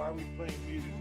why are we playing music?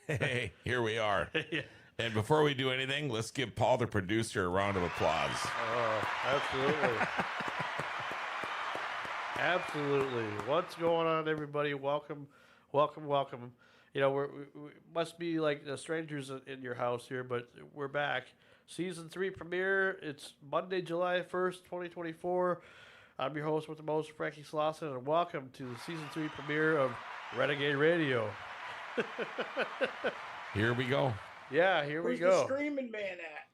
Hey, here we are. Yeah. And before we do anything, let's give Paul, the producer, a round of applause. Oh, absolutely. Absolutely. What's going on, everybody? Welcome, welcome, welcome. You know, we must be like the strangers in your house here, but we're back. Season 3 premiere. It's Monday, July 1st, 2024. I'm your host with the most, Frankie SLAWSON, and welcome to the Season 3 premiere of Renegade Radio. Here we go. Yeah, here we Where's go. the Screaming Man at?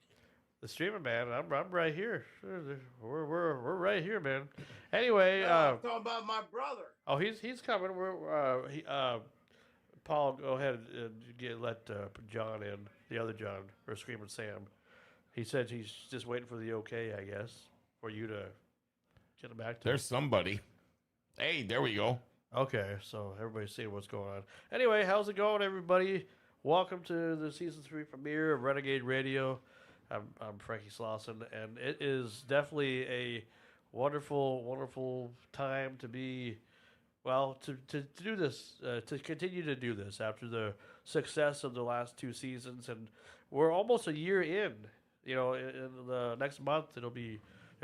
The streaming man, I'm right here. We're right here, man. Anyway, No, I'm talking about my brother. oh, he's coming. Paul, go ahead and let John in, the other John, or Screaming Sam. He said he's just waiting for the okay, I guess, for you to get him back to. There's somebody. Hey, there we go. Okay, so everybody's seeing what's going on. Anyway, how's it going, everybody? Welcome to the Season 3 premiere of Renegade Radio. I'm Frankie SLAWSON, and it is definitely a wonderful, wonderful time to be, well, to do this, to continue to do this after the success of the last 2 seasons. And we're almost a year in. You know, in the next month, it'll be,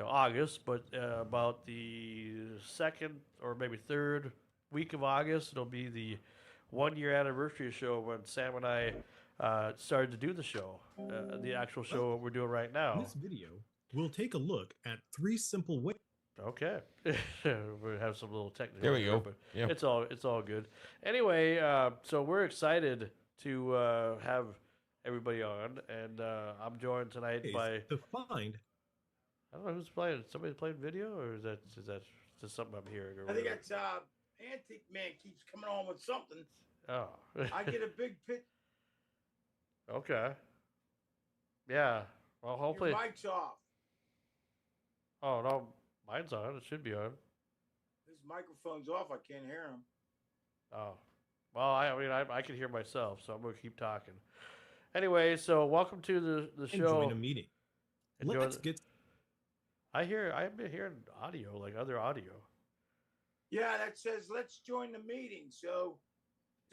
August, but about the 2nd or maybe 3rd week of August, it'll be the 1-year anniversary show when Sam and I started to do the show, the actual show we're doing right now. In this video, we'll take a look at 3 simple ways. Okay, we have some little technical. There we go. But Yep. it's all good. Anyway, so we're excited to have everybody on, and I'm joined tonight by. To find. I don't know who's playing. Somebody's playing video, or is that just something I'm hearing? Or I think whatever? that's Antique Man keeps coming on with something. Oh. I get a big pit. Okay. Yeah. Well, hopefully. Your mic's off. Oh no, mine's on. It should be on. His microphone's off. I can't hear him. Oh. Well, I can hear myself, so I'm gonna keep talking. Anyway, so welcome to the And show. join a meeting. Enjoy Let's the- get I've been hearing audio, like other audio. Yeah, that says let's join the meeting. So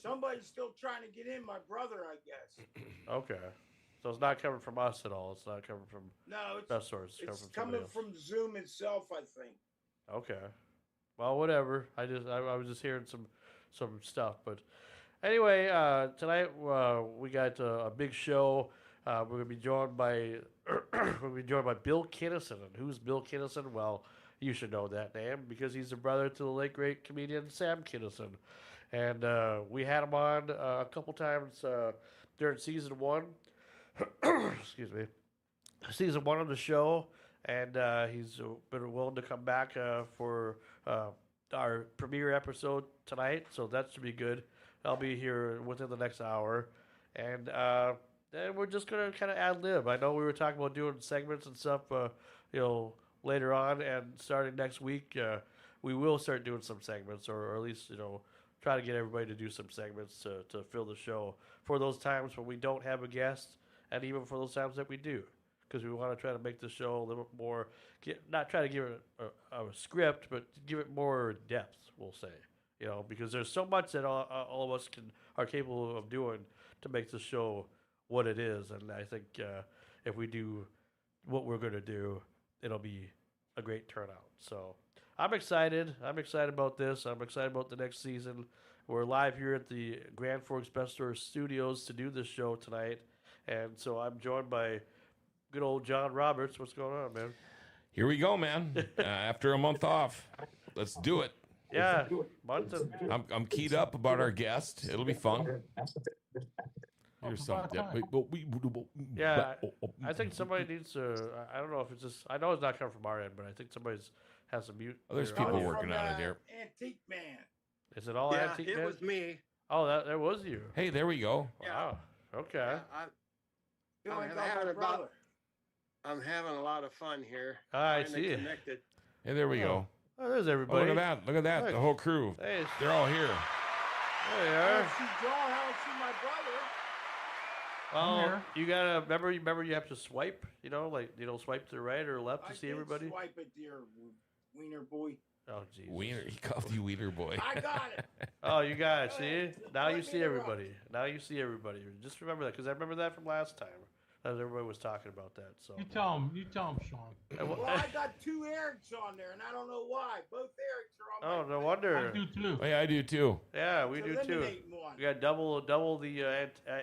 somebody's still trying to get in. My brother, I guess. Okay. So it's not coming from us at all. It's not coming from No, that source. it's somebody coming else. from Zoom itself, I think. Okay. Well, whatever. I was just hearing some stuff, but anyway, tonight we got a big show. We're gonna be joined by Bill KINISON. And who's Bill KINISON? Well, you should know that name because he's the brother to the late great comedian Sam KINISON, and we had him on a couple times during season 1. Excuse me, season 1 of the show, and he's been willing to come back for our premiere episode tonight, so that should be good. I'll be here within the next hour, and then we're just gonna kind of ad lib. I know we were talking about doing segments and stuff, later on, and starting next week, we will start doing some segments, or at least try to get everybody to do some segments to fill the show for those times when we don't have a guest, and even for those times that we do, because we want to try to make the show a little more, not try to give it a script, but give it more depth, we'll say, because there's so much that all of us are capable of doing to make the show what it is, and I think if we do what we're going to do, it'll be a great turnout. So I'm excited. I'm excited about this. I'm excited about the next season. We're live here at the Grand Forks Best Store Studios to do this show tonight, and so I'm joined by good old John Roberts. What's going on, man? Here we go, man. After a month off, let's do it. Yeah, month of, I'm keyed up about our guest. It'll be fun. Here's something. yeah. I think somebody needs to. I don't know if it's just. I know it's not coming from our end, but I think somebody's has a mute. Oh, there's their people audio. working on it here. Antique Man. Is it all antique? it man? was me. Oh, that was you. Hey, there we go. Wow. Okay. Yeah, Feeling I'm like having my brother. I'm having a lot of fun here. I Trying to see it. Connected. Hey, there we go. Oh, there's Oh, everybody. look at that. Look at that. Look. The whole crew. Hey, They're all here. there you I are. don't see Joe. I don't see my brother. Well, you gotta remember. You have to swipe. You know, like swipe to the right or left to I see did everybody. Swipe it, dear wiener boy. Oh, Jesus. Wiener. He called you Wiener Boy. I got it. Oh, you got it. Go See? ahead. Now Let you me see interrupt. everybody. Now you see everybody. Just remember that, because I remember that from last time. As everybody was talking about that. So. You tell him, Sean. Well, I got two Erics on there, and I don't know why. Both Erics are on. Oh, my no I wonder. do too. Hey, I do too. Yeah, we do too. Eliminate one. We got double the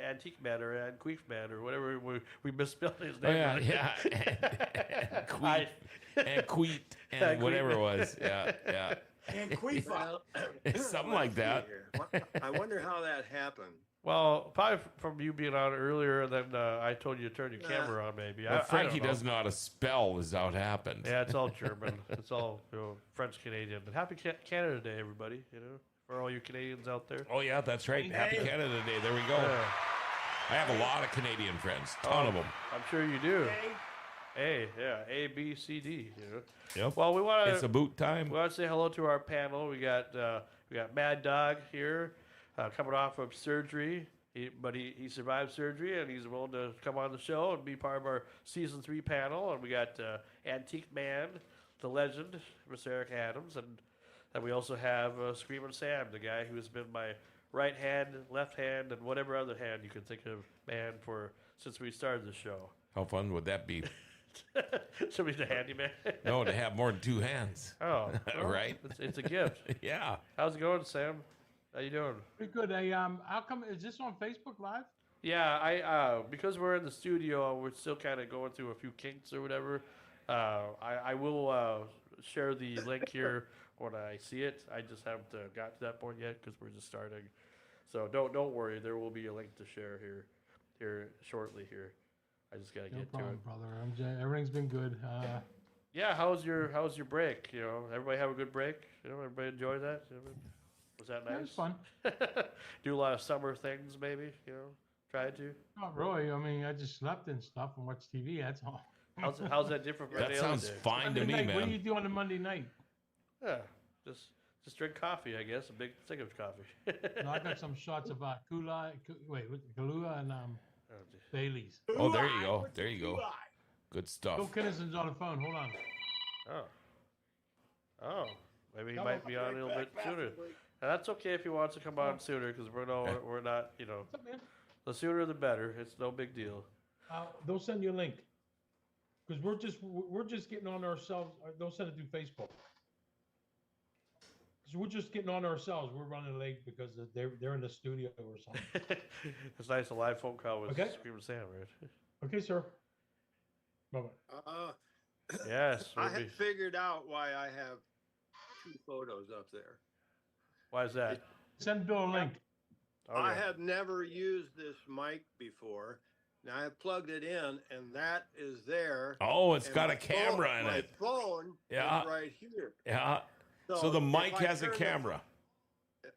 antique man or antique man or whatever we misspelled his Oh, name. yeah, yeah. Queet. And Queet. Yeah, And whatever Queet. it was. Yeah, yeah. And Queefa. Something like that. I wonder how that happened. Well, probably from you being on earlier, and then I told you to turn your camera on, maybe. Well, Frankie I don't know. doesn't know how to spell, is how it happened. Yeah, it's all German. It's all French Canadian. But happy Canada Day, everybody! For all you Canadians out there. Oh, yeah, that's right. Happy Hey. Canada Day. There we go. Yeah. I have a lot of Canadian friends. Ton of them. I'm sure you do. Hey, A, B, C, D. Yep. Well, we want It's to a boot time. say hello to our panel. We got MADDOG here, coming off of surgery. But he survived surgery, and he's willing to come on the show and be part of our season 3 panel. And we got Antique Man, the legend, Mr. Eric Adams, and we also have Screamin' Sam, the guy who has been my right hand, left hand, and whatever other hand you can think of, man, since we started the show. How fun would that be? Somebody's the handyman. No, to have more than 2 hands. Oh, well, Right? It's a gift. Yeah. How's it going, Sam? How you doing? Pretty good. Hey, how come, is this on Facebook Live? Yeah, I because we're in the studio, we're still kind of going through a few kinks or whatever. I will share the link here when I see it. I just haven't got to that point yet because we're just starting. So don't worry, there will be a link to share here shortly. Here, I just gotta No get to problem, it. brother. Everything's been good. Yeah, how's your break? Everybody have a good break. Everybody enjoy that. Was that Yeah, nice? it's fun. Do a lot of summer things, maybe. Try to. Not really. I mean, I just slept and stuff and watched TV. That's all. How's that different from That any other sounds day? fine to Monday me, night, What do you man. do on a Monday night? Yeah, just drink coffee, I guess. A big thing of coffee. No, I got some shots of Kahlua and Oh, geez. Bailey's. Oh, there you Ooh-eye, go. what's There a you go. ooh-eye? Good Bill stuff. Kinison's on the phone. Hold on. Oh, maybe he Come might on, be on a little bit Back, sooner. break. And that's okay if he wants to come on sooner, because we're not, What's up, man? the sooner the better. It's no big deal. They'll send you a link. Because we're just getting on ourselves. They'll send it through Facebook. Because we're just getting on ourselves. We're running late because they're in the studio or something. It's nice, a live phone call with Okay. Screamin' Sam, right? Okay, sir. Bye-bye. Yes. I we'll be- had figured out why I have 2 photos up there. Why is that? Send Bill a link. I Okay. have never used this mic before. Now I have plugged it in, and that is there. Oh, it's and got my a camera phone, in my it. phone Yeah. is right here. Yeah. So the if mic I has a turn the- camera.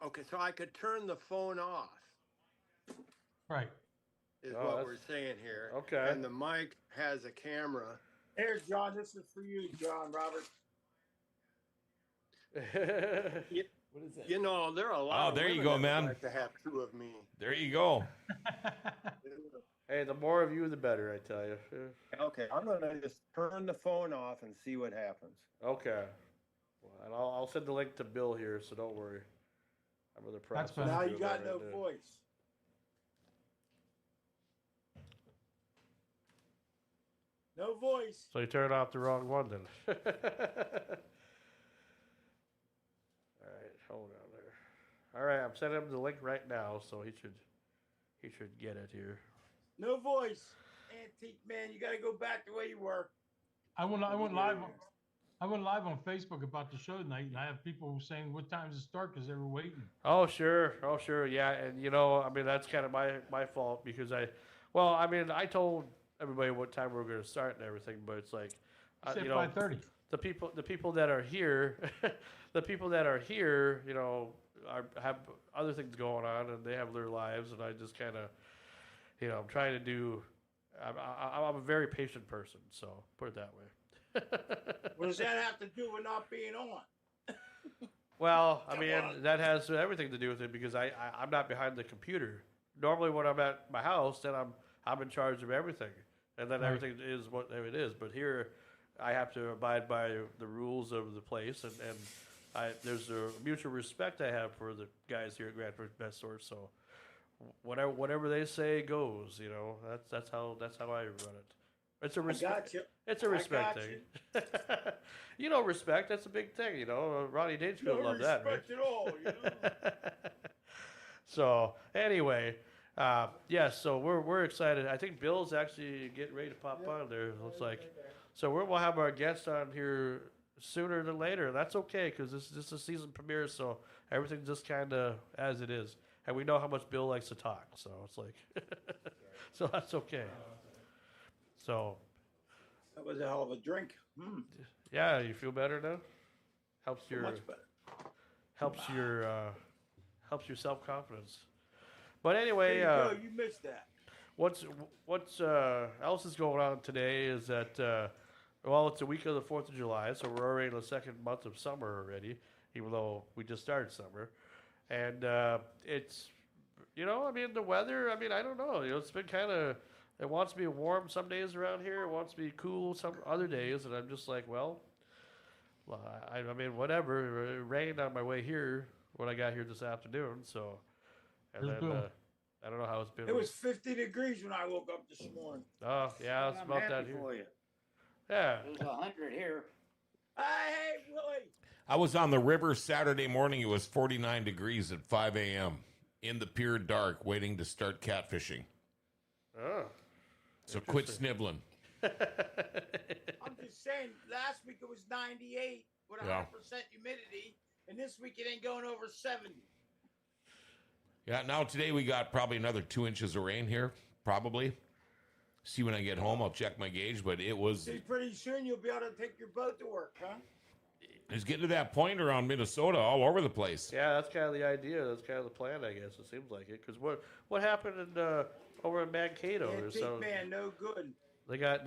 Okay, so I could turn the phone off, Right. is Oh, what that's- we're saying here. Okay. And the mic has a camera. Here, John. This is for you, John Robert. What is that? You know, there are a lot. Oh, of there you women go, that would man. Like to have 2 of me. There you go. Hey, the more of you, the better, I tell you. Okay, I'm gonna just turn the phone off and see what happens. Okay. Well, and I'll send the link to Bill here, so don't worry. I'm in the process. better. Now of you doing got that no right now. voice. No voice. So you turned off the wrong one then. All right, hold on there. All right, I'm sending him the link right now, so he should get it here. No voice. Antique man, you got to go back the way you were. I went live. I went live on Facebook about the show tonight, and I have people saying what time does it start because they were waiting. Oh sure, yeah, and you know, I mean that's kind of my fault because I told everybody what time we were going to start and everything, but it's like, Say you know, 5:30. the people that are here, you know, have other things going on and they have their lives, and I just kind of, you know, I'm trying to do. I'm a very patient person, so put it that way. What does that have to do with not being on? Well, I mean, that has everything to do with it because I'm not behind the computer. Normally, when I'm at my house, then I'm in charge of everything, and then Right. everything is what it is. But here, I have to abide by the rules of the place, and there's a mutual respect I have for the guys here at Grand Forks Best Source. So whatever they say goes. You know, that's how I run it. It's a respect. got you. It's a respect got thing. You know, respect. That's a big thing. You know, Ronnie Dangerfield No loved that, right? respect at all, you know? So anyway, yes. So we're excited. I think Bill's actually getting ready to pop on there. It looks like. So we'll have our guest on here sooner than later. That's okay because this is a season premiere, so everything's just kind of as it is, and we know how much Bill likes to talk. So it's like, so that's okay. So That was a hell of a drink. yeah, you feel better now. Helps So your much better. helps your self confidence. But anyway, There you go. You missed that. what's else is going on today is that well, it's a week of the 4th of July, so we're already in the second month of summer already, even though we just started summer, and it's, you know, I mean the weather. I mean I don't know. You know, it's been kind of. It wants to be warm some days around here. It wants to be cool some other days, and I'm just like, well, I mean, whatever. It rained on my way here when I got here this afternoon, so. And Here's then Bill. I don't know how it's been. It was 50 degrees when I woke up this morning. Oh yeah, it's I'm about happy that here. for you. Yeah. It was 100 here. Hey, Willie. I was on the river Saturday morning. It was 49 degrees at 5 a.m. in the pure dark, waiting to start catfishing. Oh. So quit Interesting. sniveling. I'm just saying, last week it was 98 with 100% Yeah. humidity, and this week it ain't going over 70. Yeah, now today we got probably another 2 inches of rain here, probably. See when I get home, I'll check my gauge, but it was See, pretty soon you'll be able to take your boat to work, huh? it's getting to that point around Minnesota, all over the place. Yeah, that's kind of the idea. That's kind of the plan, I guess. It seems like it. Because what happened in over in Mankato? There's Antique some, man, no good. they got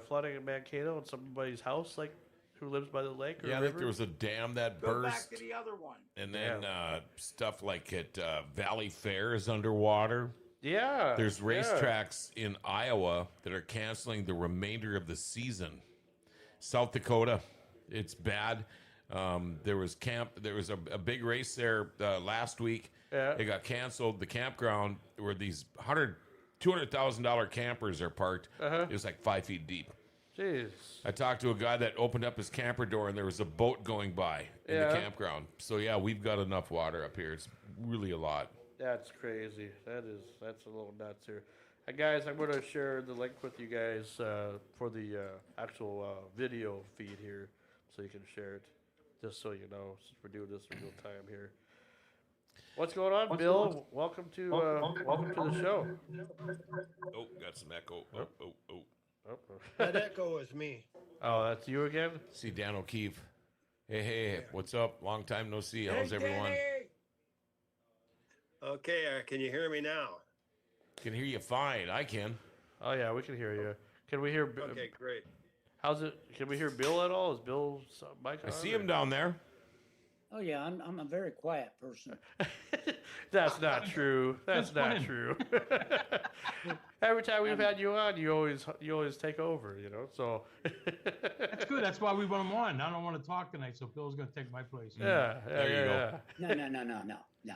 flooding in Mankato in somebody's house, like who lives by the lake or Yeah, I river. think there was a dam that Go burst, back to the other one. and then stuff like at Valley Fair is underwater. Yeah, There's yeah. racetracks in Iowa that are canceling the remainder of the season. South Dakota, it's bad. There was a big race there last week. Yeah. It got canceled. The campground where these $200,000 campers are parked. Uh-huh. It was like 5 feet deep. Jeez. I talked to a guy that opened up his camper door and there was a boat going by in Yeah. the campground. So yeah, we've got enough water up here. It's really a lot. That's crazy. That's a little nuts here. Guys, I'm going to share the link with you guys for the actual video feed here, so you can share it. Just so you know, since we're doing this in real time here. What's going on, Bill? Welcome to the show. Oh, got some echo. Oh. Oh, That echo is me. oh, that's you again? See Dan O'Keefe. Hey, what's up? Long time no see. How's Hey, everyone? Danny! Okay, can you hear me now? Can hear you fine. I can. Oh yeah, we can hear you. Can we hear? Okay, great. How's it? Can we hear Bill at all? Is Bill mic on? I see him down there. Oh yeah, I'm a very quiet person. That's not true. That's Just not playing. true. Every time we've had you on, you always take over. You know, so That's good. That's why we want him on. I don't want to talk tonight, so Bill's going to take my place. yeah, There you go. No.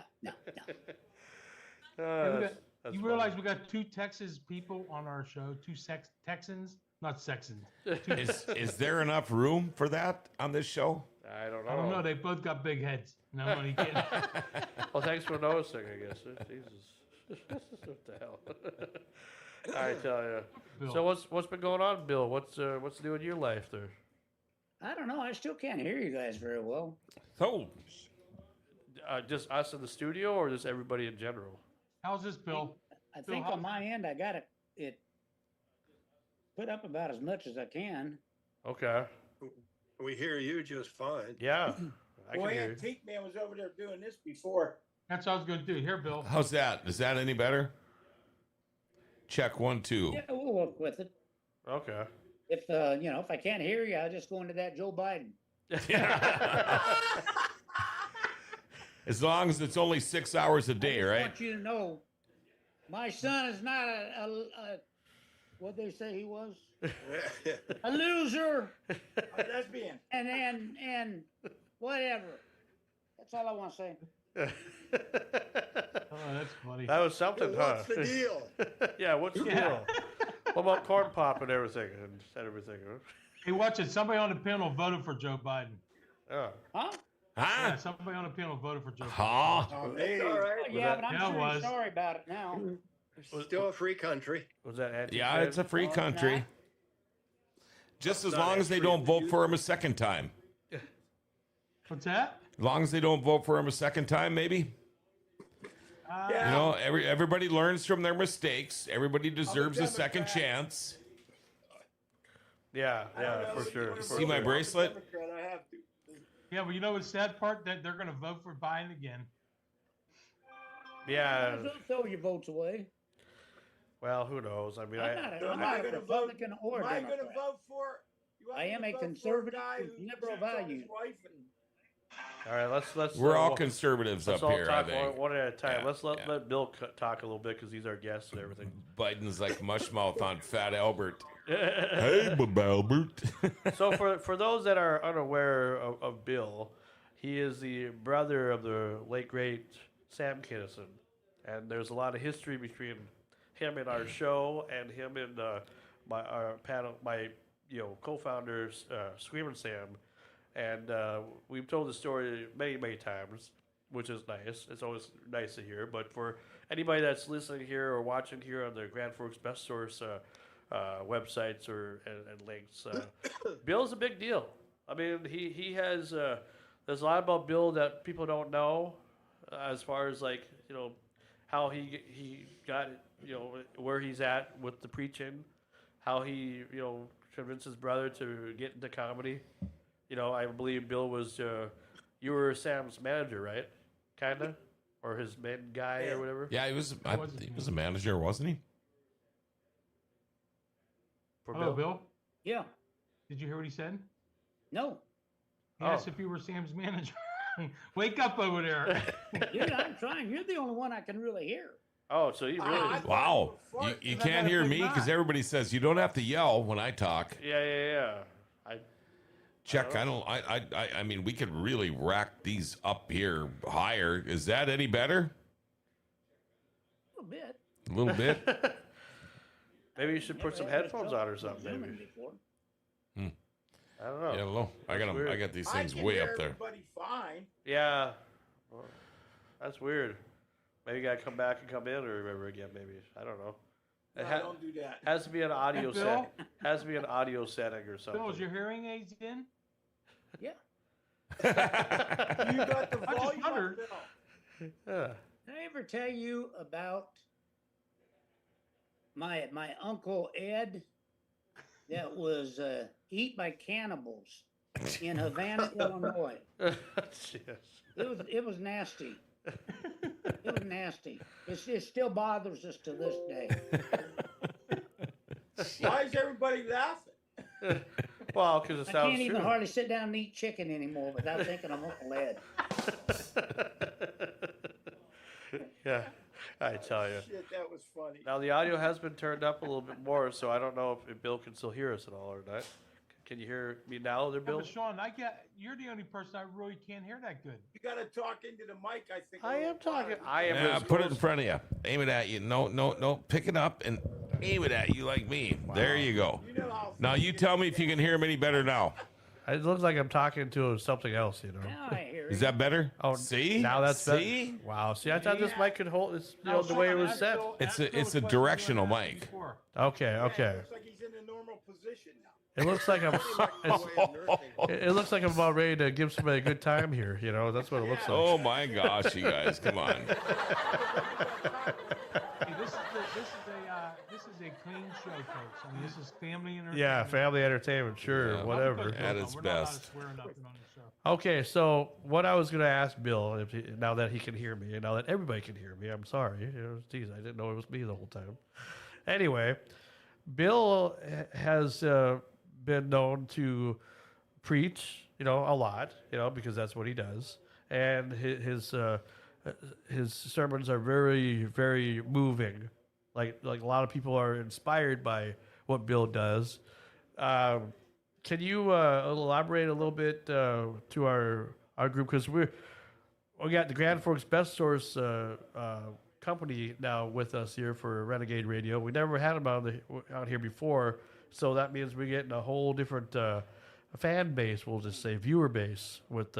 Uh, Hey, That's You funny. realize we got 2 Texas people on our show, 2 Texans, not Sexans. Is there enough room for that on this show? I don't know. I don't know. They both got big heads. No, I'm only kidding. Well, thanks for noticing, I guess. Jesus. What the hell? I tell you. Bill. So what's been going on, Bill? What's new in your life there? I don't know. I still can't hear you guys very well. So, Just us in the studio, or just everybody in general? How's this, Bill? I Bill, think how- on my end, I got it put up about as much as I can. Okay. We hear you just fine. Yeah. I can Boy, hear you. Antique Man was over there doing this before. That's what I was going to do. Here, Bill. how's that? Is that any better? Check 1, 2. Yeah, we'll work with it. Okay. If if I can't hear you, I'll just go into that Joe Biden. As long as it's only 6 hours a day, I right? want you to know, my son is not a what they say he was, a loser, A lesbian. and whatever. That's all I want to say. Oh, that's funny. That was something, huh? What's the deal? Yeah, what's the deal? What about corn pop and everything and everything? Huh? Hey, watch it. Somebody on the panel voted for Joe Biden. Yeah. Huh? Yeah, Huh? somebody on the panel voted for Joe Biden. Huh? Oh, Hey. it's all right. Yeah, that- but I'm Yeah, it sure was. he's sorry about it now. It's still a free country. Was that anti? Yeah, it's a free Oh, country. not? Just as Not long as they actually don't vote used. for him a second time. What's that? As long as they don't vote for him a second time, maybe. You know, everybody learns from their mistakes. Everybody deserves a second Democrat. chance. Yeah, I don't yeah, know. for sure. If for See my sure. bracelet? Democrat, I have to. Yeah, well, you know the sad part? That they're going to vote for Biden again. Yeah. Don't throw your votes away. Well, who knows? I mean, I'm not So I'm not a gonna Republican or Am I going to Democrat. vote for? You want I me am to a vote for conservative guy with who liberal cheats on his values. wife and- all right. Let's. We're all well, conservatives let's up all here, I talk think. one at a time. Yeah, Let's let yeah. Bill talk a little bit because he's our guest and everything. Biden's like mushmouth on Fat Albert. Hey, Albert. So for those that are unaware of Bill, he is the brother of the late great Sam KINISON, and there's a lot of history between him and our show and him and our panel, my co-founder SCREAMIN Sam, and we've told the story many times, which is nice. It's always nice to hear. But for anybody that's listening here or watching here on the Grand Forks Best Source websites and links, Bill's a big deal. I mean, he has. There's a lot about Bill that people don't know, as far as how he got where he's at with the preaching, how he convinced his brother to get into comedy. I believe Bill was you were Sam's manager, right? Kinda, or his main guy or whatever. Yeah, he was a manager, wasn't he? For Hello, Bill. Yeah. Did you hear what he said? No. He asked if you were Sam's manager. Wake up over there. Dude, I'm trying. You're the only one I can really hear. Oh, so you really? I- Wow. Before- You 'cause I can't got a hear big me because mic. everybody says you don't have to yell when I talk. Yeah. Chuck, I mean, we could really rack these up here higher. Is that any better? A little bit. A little bit? Maybe you should put some Never had a headphones trouble on or with something. Zooming Maybe before. I don't know. Yeah, low. I That's got weird. I got these I things can way hear up there. everybody fine. Yeah. Well, that's weird. Maybe you gotta come back and come in or remember again. Maybe I don't know. It No, don't do that. has to be an audio Bill? setting. Has to be an audio setting or something. Bill, is your hearing aids in? Yeah. You got the I just volume up, wondered. Bill. Yeah. Did I ever tell you about my uncle Ed that was eat by cannibals in Havana, Illinois? Yes. It was nasty. It was nasty. It still bothers us to this day. Why is everybody laughing? Well, because it I sounds can't even true. hardly sit down and eat chicken anymore without thinking of Uncle Ed. Yeah, I tell you. Shit, that was funny. Now the audio has been turned up a little bit more, so I don't know if Bill can still hear us at all or not. Can you hear me now, there, Yeah, Bill? but Sean, you're the only person I really can't hear that good. You got to talk into the mic, I think. I am talking. I am. Yeah, as put it in close- front of you. Aim it at you. No. Pick it up and aim it at you like me. There you go. You know how Now you tell me if you can hear him any better now. It looks like I'm talking to something else, you know. Now I hear Is you. that better? Oh, see? Now that's see? better. Wow. See, I thought this mic could hold this, you know, the Sean, way it was ask set. Bill- It's ask a- Bill it's the a question you directional asked me mic. before. Okay. Yeah, Okay. it looks like he's in a normal position now. It looks like I'm. Nursing. It looks like I'm about ready to give somebody a good time here. You know, that's what it looks like. Oh my gosh, you guys, come on. Hey, this is a clean show, folks. I mean, this is family entertainment. Yeah, family entertainment, sure, Yeah. whatever. At its We're not allowed to best. swear nothing on the show. Okay, so what I was going to ask Bill, now that he can hear me, and now that everybody can hear me, I'm sorry. You know, geez, I didn't know it was me the whole time. Anyway, Bill has been known to preach, you know, a lot, you know, because that's what he does, and his sermons are very, very moving. Like a lot of people are inspired by what Bill does. Can you elaborate a little bit to our group, because we got the Grand Forks Best Source company now with us here for Renegade Radio. We never had them out here before, so that means we're getting a whole different fan base. We'll just say viewer base with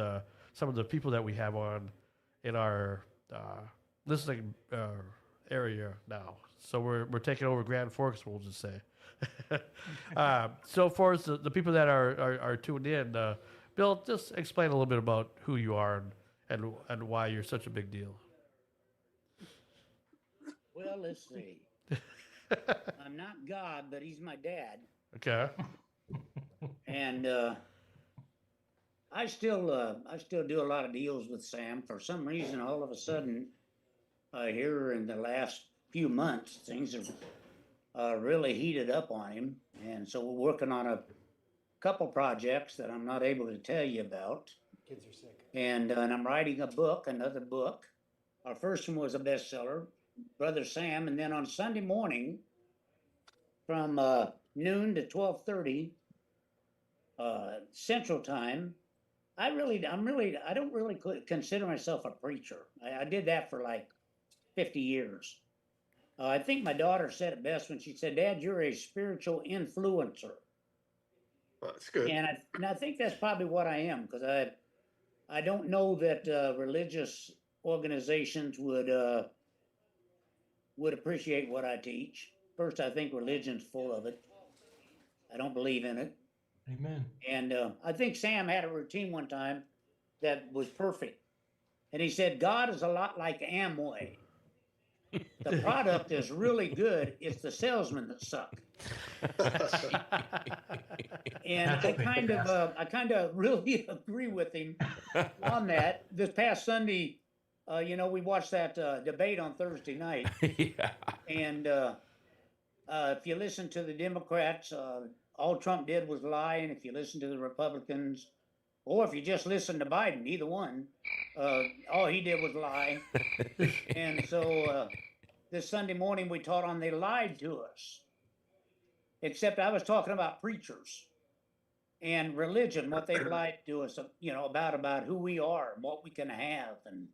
some of the people that we have on in our listening area now. So we're taking over Grand Forks. We'll just say. So for the people that are tuned in, Bill, just explain a little bit about who you are and why you're such a big deal. Well, let's see. I'm not God, but he's my dad. Okay. And I still do a lot of deals with Sam. For some reason, all of a sudden, here in the last few months, things have really heated up on him. And so we're working on a couple projects that I'm not able to tell you about. Kids are sick. And I'm writing another book. Our first one was a bestseller, Brother Sam. And then on Sunday morning, from noon to 12:30 Central Time, I don't really consider myself a preacher. I did that for like 50 years. I think my daughter said it best when she said, "Dad, you're a spiritual influencer." Well, that's good. And I think that's probably what I am, because I don't know that religious organizations would appreciate what I teach. First, I think religion's full of it. I don't believe in it. Amen. And I think Sam had a routine one time that was perfect. And he said, God is a lot like Amway. The product is really good. It's the salesmen that suck. And I kind of really agree with him on that. This past Sunday, we watched that debate on Thursday night. Yeah. And if you listen to the Democrats, all Trump did was lie. And if you listen to the Republicans, or if you just listen to Biden, either one, all he did was lie. And so this Sunday morning we taught on they lied to us. Except I was talking about preachers and religion, what they've lied to us, about who we are and what we can have and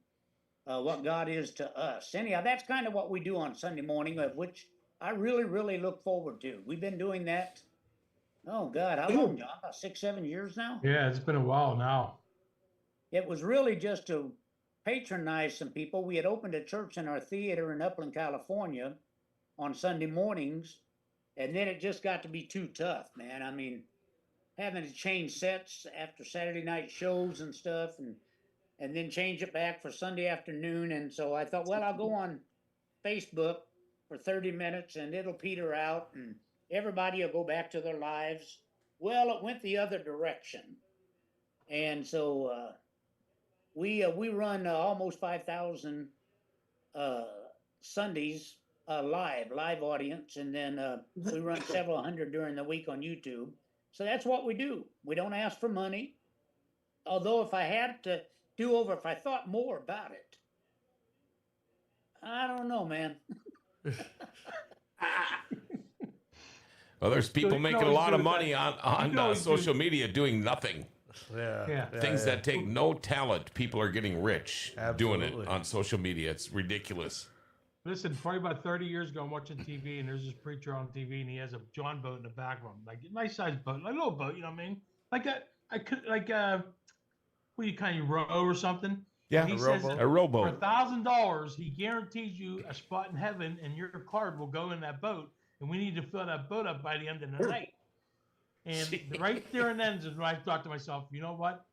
what God is to us. Anyhow, that's kind of what we do on Sunday morning, of which I really, really look forward to. We've been doing that, oh God, how long, John? About 6-7 years now? Yeah, it's been a while now. It was really just to patronize some people. We had opened a church in our theater in Upland, California on Sunday mornings, and then it just got to be too tough, man. I mean, having to change sets after Saturday night shows and stuff, and then change it back for Sunday afternoon. And so I thought, well, I'll go on Facebook for 30 minutes and it'll peter out and everybody will go back to their lives. Well, it went the other direction. And so we run almost 5,000 Sundays live audience, and then we run several hundred during the week on YouTube. So that's what we do. We don't ask for money. Although if I had to do over, if I thought more about it, I don't know, man. Well, there's people you can making a always lot do of it money that- on you can always do- social media doing nothing. Yeah. Things that take no talent, people are getting rich doing Absolutely. it on social media. It's ridiculous. Listen, probably about 30 years ago, I'm watching TV, and there's this preacher on TV, and he has a John boat in the background, like a nice sized boat, like a little boat, you know what I mean? Like what do you kind of row or something? Yeah, And he a says rowboat. that A rowboat. for $1,000, he guarantees you a spot in heaven, and your card will go in that boat, and we need to fill that boat up by the end of the night. And right there and then is when I thought to myself, you know what?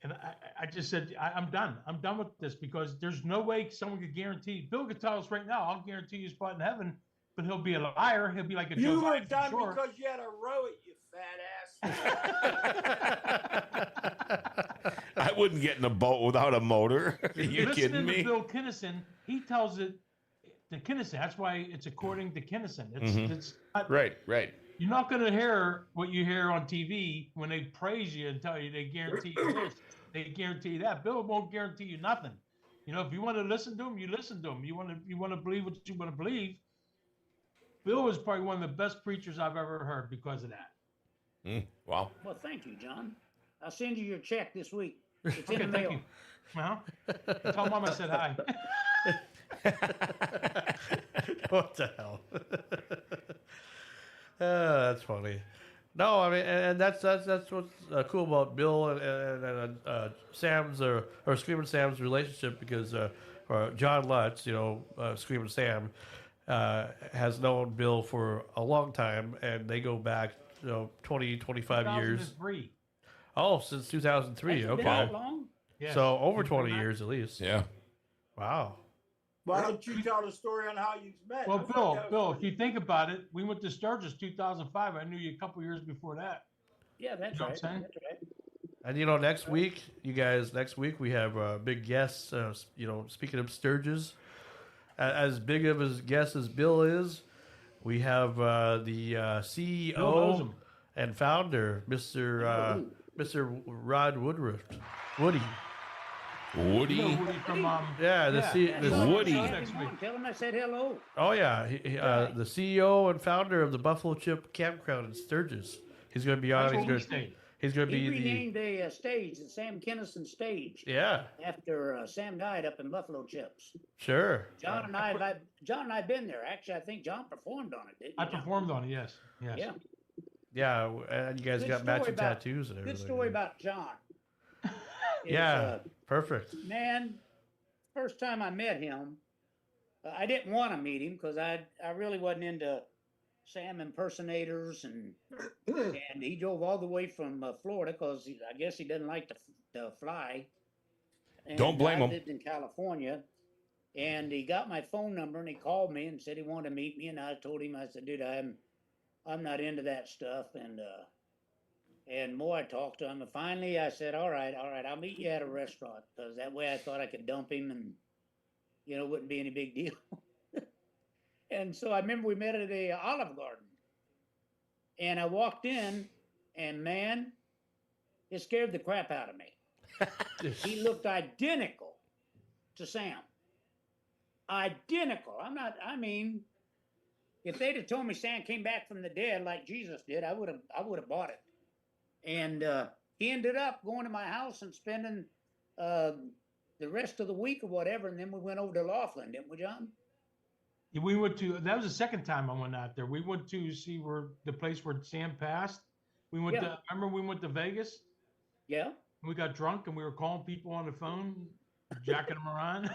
And I just said, I'm done. I'm done with this because there's no way someone could guarantee. Mill could tell us right now, I'll guarantee you a spot in heaven, but he'll be a liar. He'll be like a Joe You were Biden, done sure. because you had to row it, you fat ass. I wouldn't get in a boat without a motor. Are you Listening kidding to me? Bill KINISON, he tells it the KINISON. That's why it's according to KINISON. It's not, Right. you're not going to hear what you hear on TV when they praise you and tell you they guarantee you this, they guarantee you that. Bill won't guarantee you nothing. You know, if you want to listen to him, you listen to him. You want to believe what you want to believe. Bill is probably one of the best preachers I've ever heard because of that. Wow. Well, thank you, John. I'll send you your check this week. It's in Okay, the thank mail. you. Well, tell Mom I said hi. What the hell? That's funny. No, I mean, and that's what's cool about Bill and Sam's or Screaming Sam's relationship because John Lutz, Screaming Sam, has known Bill for a long time, and they go back 20, 25 years. 2003. Oh, since 2003. Has it Okay, been that long? Yes. so over 20 years at least. Yeah. Wow. Why don't you tell the story on how you met? Well, I thought that was Bill, funny. if you think about it, we went to Sturgis 2005. I knew you a couple years before that. Yeah, that's You know right. what I'm saying? That's right. And next week, next week we have big guests. Speaking of Sturgis, as big of a guest as Bill is, we have the Bill knows CEO him. and founder, Mr. Rod Woodruff. Woody. Woody. You know Woody from Yeah, Woody. Next week. Tell him I said hello. Oh yeah, the CEO and founder of the Buffalo Chip Campground in Sturgis. He's going to be on. That's where we stayed. He's going to He be renamed a stage, the Sam Kinison stage, yeah, after Sam died up in Buffalo Chips. sure. John and I've been there. Actually, I think John performed on it, didn't he? I John? performed on it, yes. Yeah. Yeah, and you guys Good got story matching about- tattoos and everything. Good story about John. Is, Yeah, perfect. man, first time I met him, I didn't want to meet him because I really wasn't into Sam impersonators, and he drove all the way from Florida because I guess he doesn't like to fly. And Don't blame I him. lived in California, and he got my phone number and he called me and said he wanted to meet me, and I told him, I said, dude, I'm not into that stuff, and more I talked to him, and finally I said, all right, I'll meet you at a restaurant, because that way I thought I could dump him and, it wouldn't be any big deal. And so I remember we met at a Olive Garden, and I walked in, and man, it scared the crap out of me. He looked identical to Sam. Identical. If they'd have told me Sam came back from the dead like Jesus did, I would have bought it. And he ended up going to my house and spending the rest of the week or whatever, and then we went over to Laughlin, didn't we, John? We went to, that was the second time I went out there. We went to see the place where Sam passed. We went Yeah. remember we went to Vegas? Yeah. We got drunk and we were calling people on the phone, jacking them around.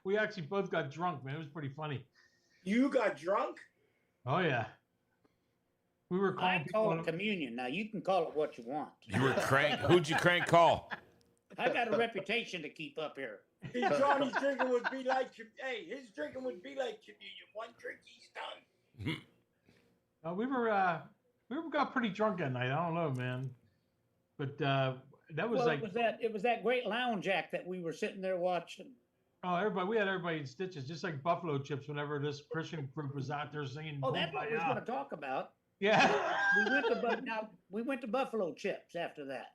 We actually both got drunk, man. It was pretty funny. You got drunk? Oh, yeah. We were calling I people call on it communion. Now you can call it what you want. You were crank. Who'd you crank call? I got a reputation to keep up here. Hey, Johnny's drinking would be like, hey, his drinking would be like communion. One drink, he's done. we got pretty drunk that night. I don't know, man. But that was Well, like, it was that great lounge act that we were sitting there watching. oh, we had everybody in stitches, just like Buffalo Chips whenever this Christian group was out there singing. Oh, that's what we was Kumbaya. going to talk about. Yeah. we went to Buffalo Chips after that,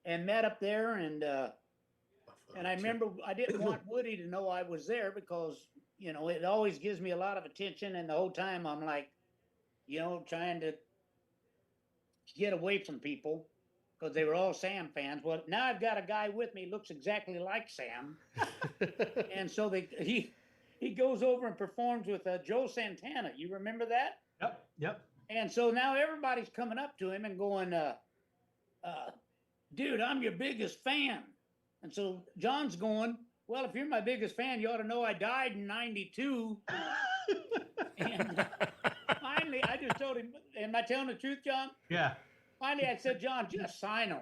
and met up there, and I remember I didn't want Woody to know I was there because you know, it always gives me a lot of attention, and the whole time I'm like, you know, trying to get away from people because they were all Sam fans. Well, now I've got a guy with me who looks exactly like Sam, and so he goes over and performs with Joe Santana. You remember that? Yep. And so now everybody's coming up to him and going, dude, I'm your biggest fan. And so John's going, well, if you're my biggest fan, you ought to know I died in 92. And finally, I just told him, am I telling the truth, John? Yeah. Finally, I said, John, just sign them.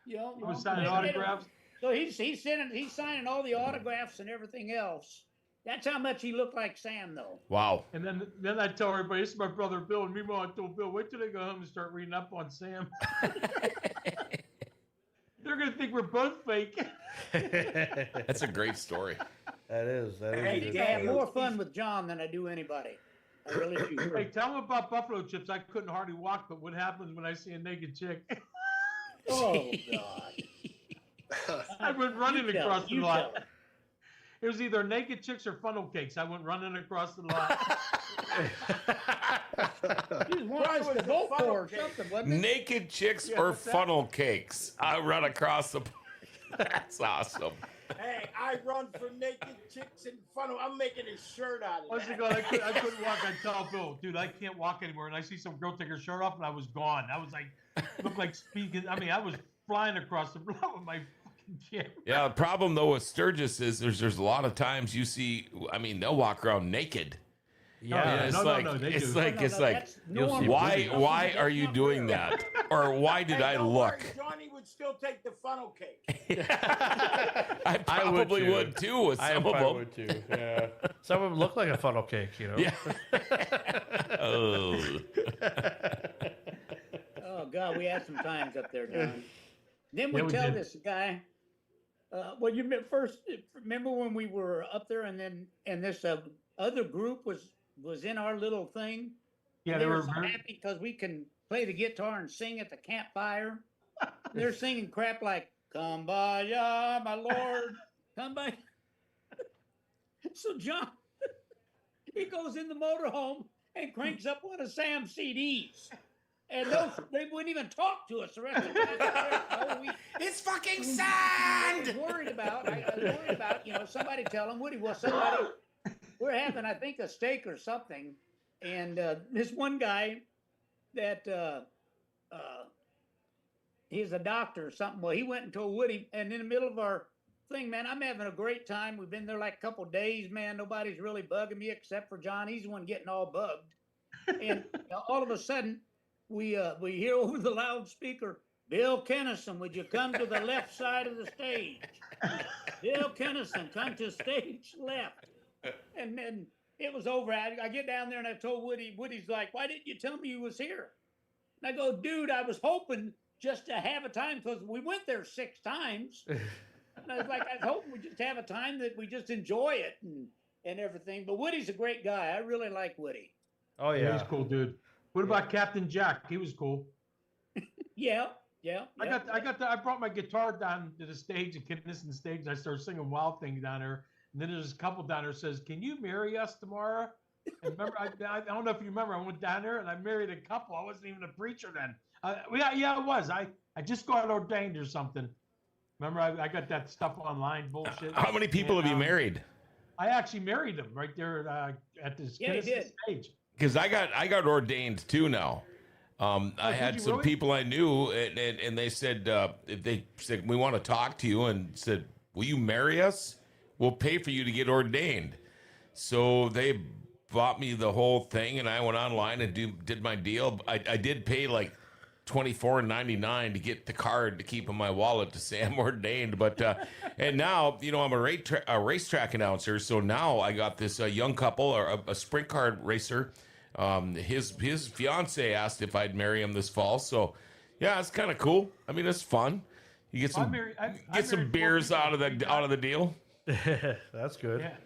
You know, I was signing autographs. So he's signing all the autographs and everything else. That's how much he looked like Sam, though. Wow. And then I tell everybody, this is my brother Bill. And meanwhile, I told Bill, wait till they go home and start reading up on Sam. They're going to think we're both fake. That's a great story. That is. I think I have more fun with John than I do anybody. I really do. Hey, tell them about buffalo chips. I couldn't hardly walk, but what happens when I see a naked chick? Oh, God. I went running across the lot. tell It was either naked chicks or funnel cakes. I went running across the lot. He wanted us to vote for or something, wasn't it? Naked chicks Yeah, or what's that? funnel cakes. I run across the. That's awesome. Hey, I run for naked chicks and funnel. I'm making a shirt out of Once that. ago, I couldn't walk. I tell Bill, dude, I can't walk anymore. And I see some girl take her shirt off, and I was gone. I was like, looked like speaking. I mean, I was flying across the lot with my fucking chair. Yeah, the problem though with Sturgis is there's a lot of times you see. I mean, they'll walk around naked. Yeah, it's no, like they it's do. like No, it's no, like that's you'll see normal. why That's are you not doing fair. that? Or why did Hey, I don't look? worry, Johnny would still take the funnel cake. I probably too. would too with I some of probably them. would too. Yeah. Some of them look like a funnel cake, you know. Yeah. Oh. Oh, God, we had some times up there, John. Then we Yeah, we tell did. this guy, well, you first remember when we were up there and this other group was in our little thing? Yeah, And they were so very, happy because we can play the guitar and sing at the campfire. They're singing crap like, come by, ya, my Lord, come by. So John, he goes in the motorhome and cranks up one of Sam's CDs. And they wouldn't even talk to us the rest of the time. Oh, It's fucking I was worried about, you know, somebody tell him, Woody, well, somebody, we're having, I think, a steak or something. And this one guy that he's a doctor or something. Well, he went and told Woody, and in the middle of our thing, man, I'm having a great time. We've been there like a couple of days, man. Nobody's really bugging me except for John. He's the one getting all bugged. And all of a sudden, we hear over the loudspeaker, Bill KINISON, would you come to the left side of the stage? Bill KINISON, come to stage left. And then it was over. I get down there and I told Woody, Woody's like, why didn't you tell me you was here? And I go, dude, I was hoping just to have a time because we went there 6 times. And I was like, I was hoping we just have a time that we just enjoy it and everything. But Woody's a great guy. I really like Woody. Oh yeah, yeah. he's cool, dude. What about Captain Jack? He was cool. Yeah. I brought my guitar down to the stage, the KINISON stage, and I started singing Wild Thing down there. And then there's a couple down there says, "Can you marry us tomorrow?" And remember, I don't know if you remember, I went down there and I married a couple. I wasn't even a preacher then. Yeah, I was. I just got ordained or something. Remember, I got that stuff online bullshit. How many people And, have you married? I actually married them right there at this Yeah, he KINISON did. stage. Because I got ordained too now. I had you some really? people I knew, and they said we want to talk to you, and said, will you marry us? We'll pay for you to get ordained. So they bought me the whole thing, and I went online and did my deal. I did pay like $24.99 to get the card to keep in my wallet to say I'm ordained. But and now, you know, I'm a racetrack announcer. So now I got this young couple, or a sprint car racer. His fiance asked if I'd marry him this fall. So yeah, it's kind of cool. I mean, it's fun. You get some I some married beers 4 out of people. the deal. That's good. Yeah.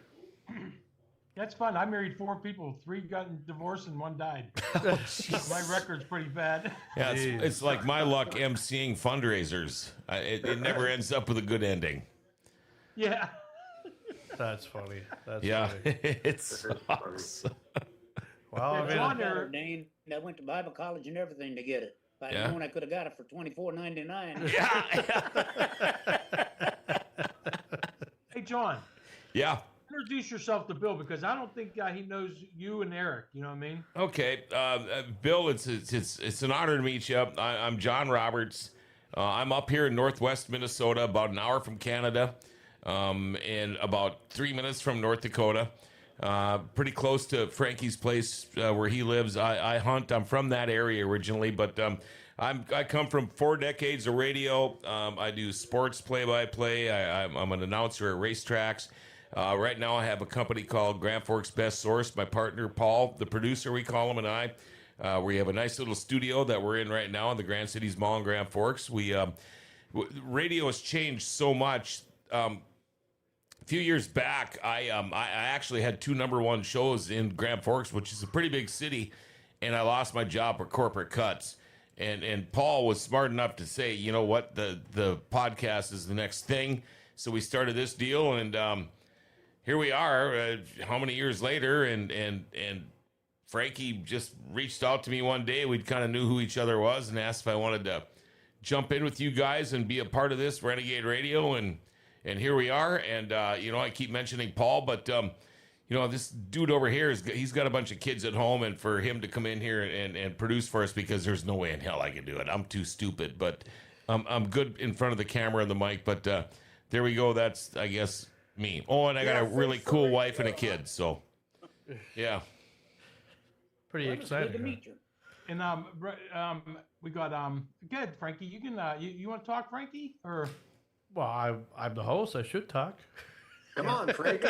That's fun. I married 4 people. 3 got divorced and 1 died. My record's pretty bad. Yeah, Jeez. it's like my luck emceeing fundraisers. It never ends up with a good ending. Yeah. That's funny. That's Yeah, funny. it sucks. Well, I It's mean, on Got there. it, Dane. I went to Bible college and everything to get it. If I'd Yeah. known I could have got it for $24.99. Hey, John, Yeah. introduce yourself to Bill because I don't think he knows you and Eric. You know what I mean? Okay, Bill, it's an honor to meet you. I'm John Roberts. I'm up here in Northwest Minnesota, about an hour from Canada, and about 3 minutes from North Dakota. Pretty close to Frankie's place where he lives. I hunt. I'm from that area originally, but I come from 4 decades of radio. I do sports play-by-play. I'm an announcer at racetracks. Right now, I have a company called Grand Forks Best Source. My partner, Paul, the producer, we call him, and I. We have a nice little studio that we're in right now in the Grand Cities Mall in Grand Forks. Radio has changed so much. A few years back, I actually had 2 #1 shows in Grand Forks, which is a pretty big city, and I lost my job for corporate cuts. And Paul was smart enough to say, you know what, the podcast is the next thing. So we started this deal, and here we are. How many years later? And Frankie just reached out to me one day. We kind of knew who each other was, and asked if I wanted to jump in with you guys and be a part of this Renegade Radio. And here we are. And I keep mentioning Paul, but this dude over here he's got a bunch of kids at home, and for him to come in here and produce for us, because there's no way in hell I can do it. I'm too stupid, but I'm good in front of the camera and the mic. But there we go. That's, I guess, me. Oh, and I got a really cool wife and a kid. So, yeah. pretty Well, it's good exciting. to huh? meet you. And we got good, Frankie. You can you want to talk, Frankie? Or Well, I'm the host. I should talk. Come on, Frankie.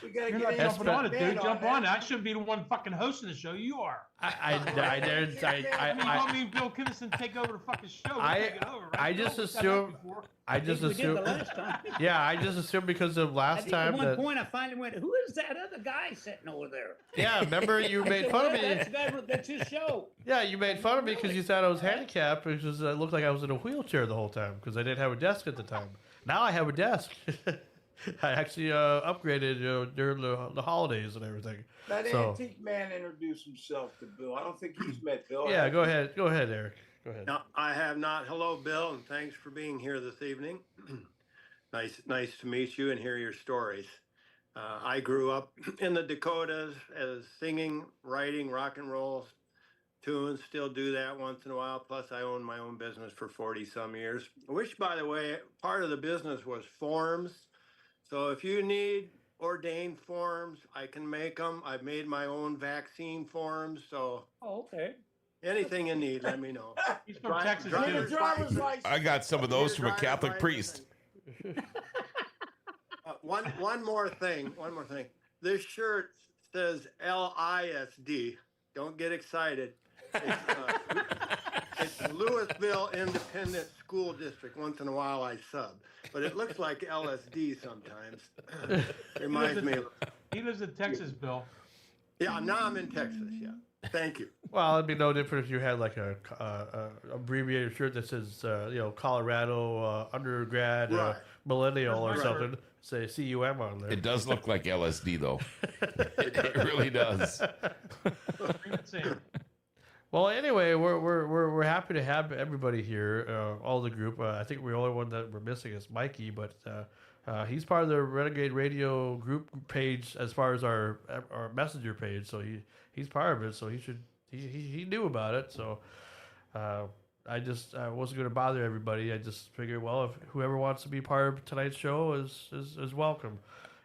We gotta you're get not in jumping on it, bed dude. Jump that. on it. I shouldn't be the one fucking hosting the show. You are. I didn't. I mean, you want me and Bill Kinnison take over the fucking show? We'll take it over, right? I Bill? just We've done that assume- before. I just think we did assumed. the last time. Yeah, I just assumed because of I last think at time one that. point I finally went, "Who is that other guy sitting over there?" Yeah, remember you I made said, fun of "Well, me. That's the guy. That's his show." Yeah, you made fun of me because you thought I was handicapped, because it looked like I was in a wheelchair the whole time because I didn't have a desk at the time. Now I have a desk. I actually upgraded during the holidays and everything. That So- antique man introduced himself to Bill. I don't think he's met Bill. Yeah, go ahead. Go ahead, Eric. Go ahead. No, I have not. Hello, Bill, and thanks for being here this evening. Nice to meet you and hear your stories. I grew up in the Dakotas as singing, writing, rock and roll tunes. Still do that once in a while. Plus, I own my own business for 40 some years. Which, by the way, part of the business was forms. So if you need ordained forms, I can make them. I've made my own vaccine forms. So Oh, okay. anything you need, let me know. He's from Dri- Texas, Bring driver's your too. driver's license. license. I got some of those from a Driver's Catholic license priest. One more thing. This shirt says LISD. Don't get excited. It's Louisville Independent School District. Once in a while I sub, but it looks like LSD sometimes. Reminds me of. He lives in Texas, Bill. Yeah, now I'm in Texas. Yeah. Thank you. Well, it'd be no different if you had like a abbreviated shirt that says Colorado undergrad Right. millennial or Right. something. Say CUM on there. It does look like LSD, though. It really does. Bring it in. Well, anyway, we're happy to have everybody here, all the group. I think the only one that we're missing is Mikey, but he's part of the Renegade Radio group page as far as our messenger page. So he's part of it. So he knew about it. So I wasn't going to bother everybody. I just figured, well, if whoever wants to be part of tonight's show is welcome.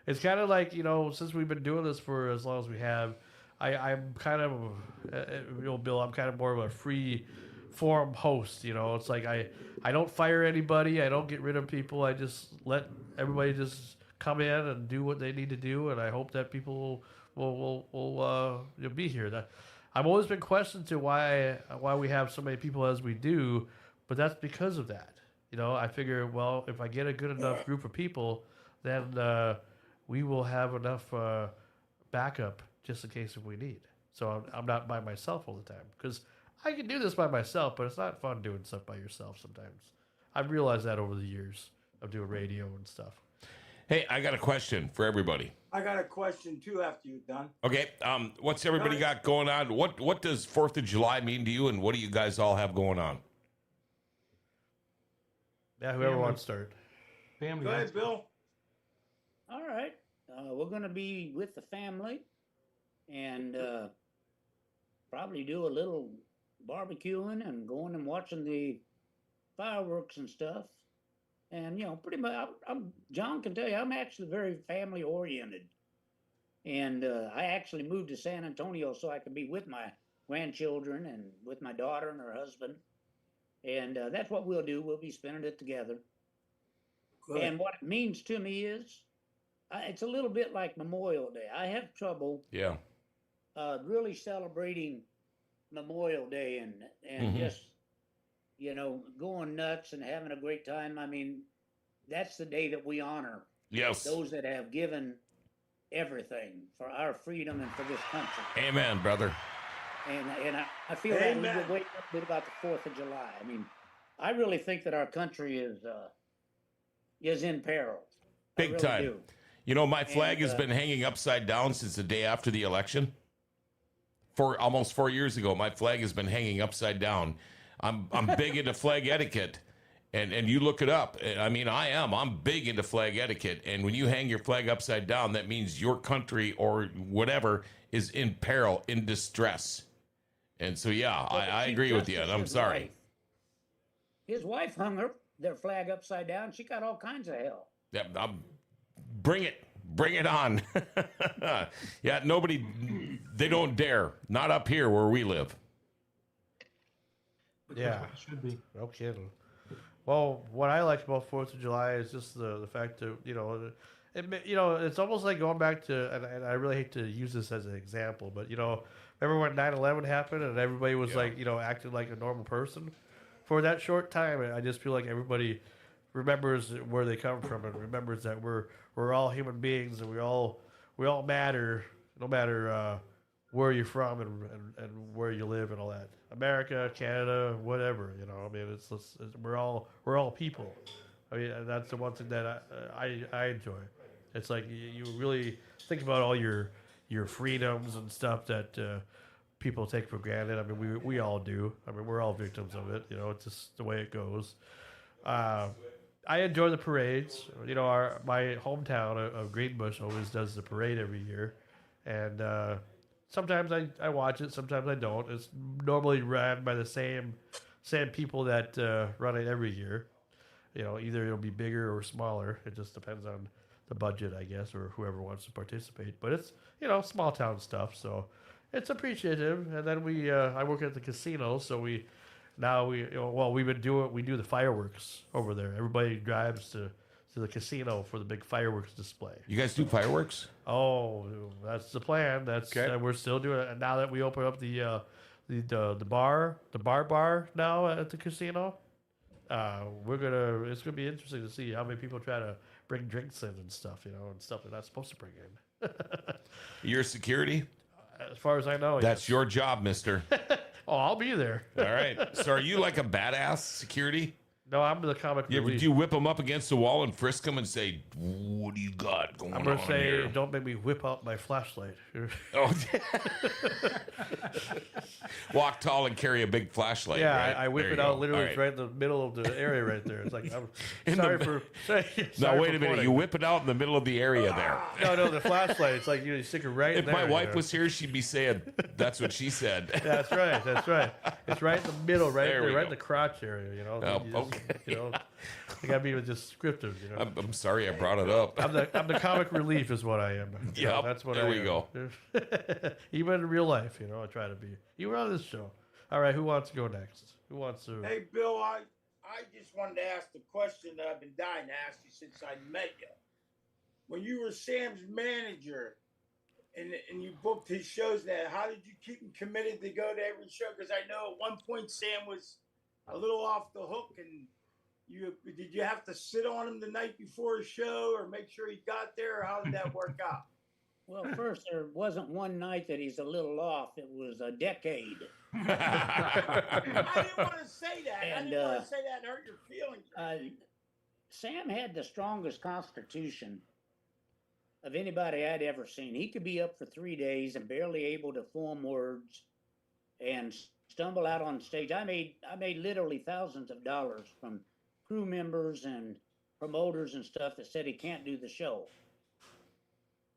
It's kind of like, since we've been doing this for as long as we have. I'm kind of, Bill, I'm kind of more of a free form host. It's like I don't fire anybody. I don't get rid of people. I just let everybody just come in and do what they need to do. And I hope that people will be here. That I've always been questioned to why we have so many people as we do, but that's because of that. I figure, well, if I get a good enough group of people, then we will have enough backup just in case if we need. So I'm not by myself all the time, because I can do this by myself, but it's not fun doing stuff by yourself sometimes. I've realized that over the years of doing radio and stuff. Hey, I got a question for everybody. I got a question too after you're done. Okay, what's everybody got going on? What does 4th of July mean to you, and what do you guys all have going on? Yeah, whoever Family. wants to start. Family. Go ahead, Bill. All right. We're going to be with the family and probably do a little barbecuing and going and watching the fireworks and stuff. And, you know, pretty much, John can tell you, I'm actually very family oriented. And I actually moved to San Antonio so I could be with my grandchildren and with my daughter and her husband. And that's what we'll do. We'll be spending it together. Good. And what it means to me is, it's a little bit like Memorial Day. I have trouble Yeah. really celebrating Memorial Day and just, you know, going nuts and having a great time. I mean, that's the day that we honor Yes. those that have given everything for our freedom and for this country. Amen, brother. And I feel that a little bit about the 4th of July. I mean, I really think that our country is in peril. Big I really time. do. You know, my flag has been hanging upside down since the day after the election. For almost 4 years ago, my flag has been hanging upside down. I'm big into flag etiquette, and you look it up. I mean, I'm big into flag etiquette. And when you hang your flag upside down, that means your country or whatever is in peril, in distress. And so, yeah, But I Chief agree with you. Justice, And I'm his sorry. wife- His wife hung their flag upside down. She got all kinds of hell. Yeah, bring it on. Yeah, they don't dare. Not up here where we live. But Yeah. that's what it should be. No kidding. Well, what I like about 4th of July is just the fact that, you know, it's almost like going back to, and I really hate to use this as an example, but, you know, remember when 9/11 happened and everybody was like, you know, acting like a normal person? For that short time, I just feel like everybody remembers where they come from and remembers that we're all human beings and we all matter, no matter where you're from and where you live and all that. America, Canada, whatever, you know. I mean, we're all people. I mean, and that's the one thing that I enjoy. It's like you really think about all your freedoms and stuff that people take for granted. I mean, we all do. I mean, we're all victims of it. You know, it's just the way it goes. I enjoy the parades. You know, my hometown of Greenbush always does the parade every year, and sometimes I watch it, sometimes I don't. It's normally ran by the same people that run it every year. You know, either it'll be bigger or smaller. It just depends on the budget, I guess, or whoever wants to participate. But it's, you know, small town stuff, so it's appreciative. And then I work at the casino, so we do the fireworks over there. Everybody drives to the casino for the big fireworks display. You guys do fireworks? Oh, that's the plan. We're still doing it. And now that we open up the bar now at the casino, it's gonna be interesting to see how many people try to bring drinks in and stuff, you know, and stuff they're not supposed to bring in. Your security? As far as I know, That's your job, mister. Oh, I'll be there. All right. So are you like a badass security? No, I'm the comic Do relief. you whip them up against the wall and frisk them and say, what do you got going on I'm gonna say, here? don't make me whip out my flashlight. Oh. Walk tall and carry a big flashlight. Yeah, right? I whip There it you out go. literally All right. right in the middle of the area right there. It's like, I'm In sorry the- for Now, wait a minute. pointing. You whip it out in the middle of the area there. No, the flashlight. It's like you stick it right in If there. my you wife know. was here, she'd be saying, that's what she said. That's right. That's right. It's right in the middle, right There there, we right go. in the crotch area. You know. Oh, You just- okay. You know, you gotta be descriptive. You know. I'm sorry I brought it up. I'm the comic relief is what I am. You know, Yep, that's what there I we am. go. Even in real life, you know, I try to be. Even on this show. All right, who wants to go next? Who wants to? Hey, Bill, I just wanted to ask the question that I've been dying to ask you since I met you. When you were Sam's manager and you booked his shows now, how did you keep him committed to go to every show? Because I know at one point Sam was a little off the hook, and did you have to sit on him the night before a show or make sure he got there, or how did that work out? Well, first, there wasn't one night that he's a little off. It was a decade. I didn't want to say that. I And, didn't want to say that and hurt your feelings. Sam had the strongest constitution of anybody I'd ever seen. He could be up for 3 days and barely able to form words and stumble out on stage. I made literally thousands of dollars from crew members and promoters and stuff that said he can't do the show.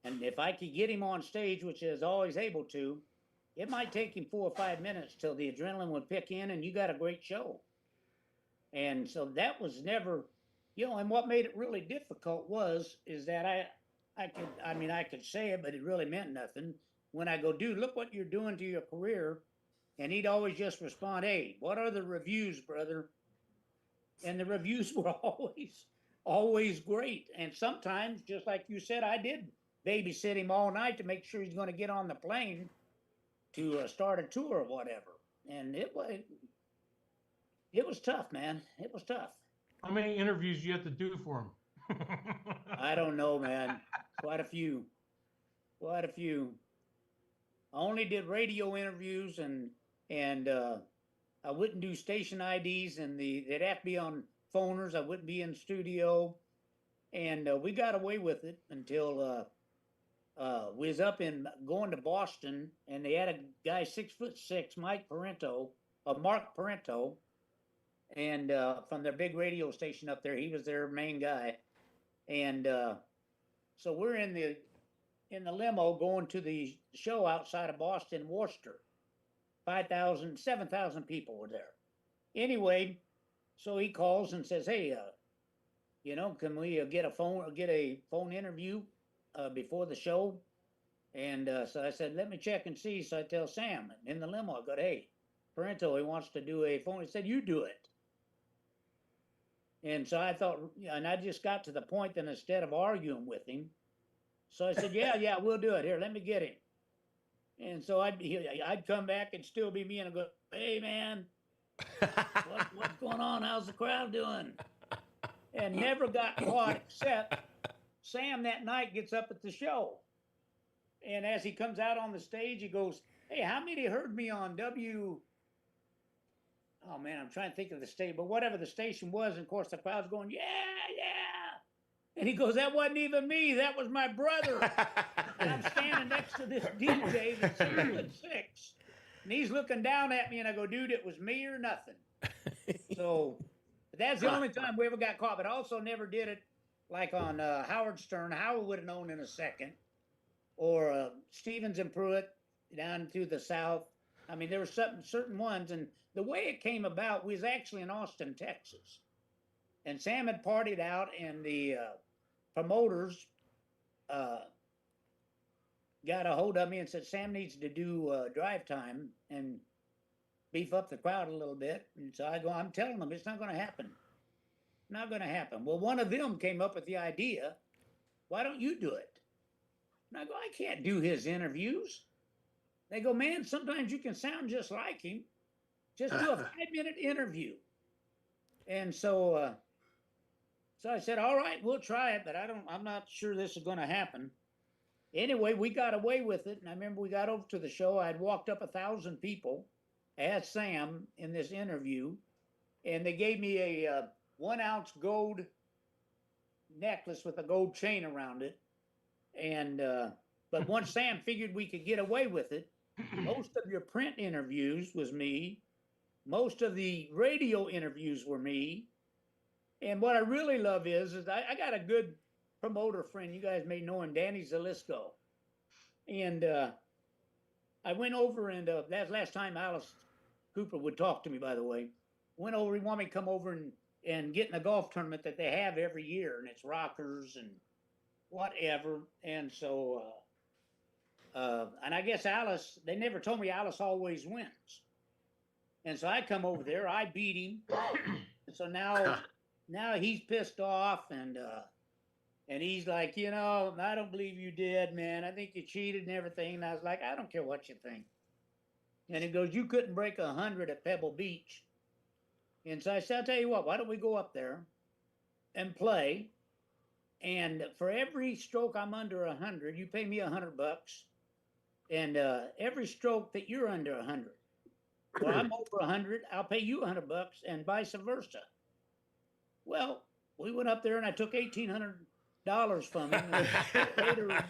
And if I could get him on stage, which is always able to, it might take him 4 or 5 minutes till the adrenaline would pick in and you got a great show. And so that was never, and what made it really difficult is that I could say it, but it really meant nothing. When I go, dude, look what you're doing to your career. And he'd always just respond, hey, what are the reviews, brother? And the reviews were always great. And sometimes, just like you said, I did babysit him all night to make sure he's going to get on the plane to start a tour or whatever. And it was tough, man. It was tough. How many interviews you have to do for him? I don't know, man. Quite a few. I only did radio interviews and I wouldn't do station IDs, and they'd have to be on phoners. I wouldn't be in studio, and we got away with it until we was going to Boston, and they had a guy 6'6", Mark Parento, and from their big radio station up there. He was their main guy, and so we're in the limo going to the show outside of Boston, Worcester. 7,000 people were there. Anyway, so he calls and says, hey, can we get a phone interview before the show? And so I said, let me check and see. So I tell Sam in the limo, I go, hey, Parento, he wants to do a phone. He said, you do it. And so I thought, and I just got to the point that instead of arguing with him, so I said, yeah, we'll do it. Here, let me get him. And so I'd come back and still be me, and I'd go, hey, man, what's going on? How's the crowd doing? And never got caught, except Sam that night gets up at the show. And as he comes out on the stage, he goes, hey, how many heard me on oh, man, I'm trying to think of the station, but whatever the station was, and of course the crowd's going, yeah. And he goes, that wasn't even me. That was my brother. And I'm standing next to this DJ that's 6'6", and he's looking down at me, and I go, dude, it was me or nothing. So that's the only time we ever got caught, but I also never did it like on Howard Stern. Howard would have known in a second. Or Stevens and Pruitt down through the South. I mean, there were certain ones, and the way it came about, we was actually in Austin, Texas. And Sam had partied out, and the promoters got a hold of me and said, Sam needs to do drive time and beef up the crowd a little bit. And so I go, I'm telling them it's not going to happen. Not going to happen. Well, one of them came up with the idea, why don't you do it? And I go, I can't do his interviews. They go, man, sometimes you can sound just like him. Just do a 5-minute interview. And so I said, all right, we'll try it, but I'm not sure this is going to happen. Anyway, we got away with it. And I remember we got over to the show. I'd walked up 1,000 people, asked Sam in this interview, and they gave me a 1-ounce gold necklace with a gold chain around it. And, but once Sam figured we could get away with it, most of your print interviews was me. Most of the radio interviews were me. And what I really love is I got a good promoter friend. You guys may know him, Danny Zalisco. And I went over, and that's last time Alice Cooper would talk to me, by the way. Went over, he wanted me to come over and get in a golf tournament that they have every year, and it's rockers and whatever. And so, and I guess Alice, they never told me Alice always wins. And so I come over there, I beat him. And so now he's pissed off, and he's like, I don't believe you did, man. I think you cheated and everything. And I was like, I don't care what you think. And he goes, you couldn't break 100 at Pebble Beach. And so I said, I'll tell you what, why don't we go up there and play? And for every stroke I'm under 100, you pay me $100. And every stroke that you're under 100, well, I'm over 100, I'll pay you $100, and vice versa. Well, we went up there, and I took $1,800 from him. later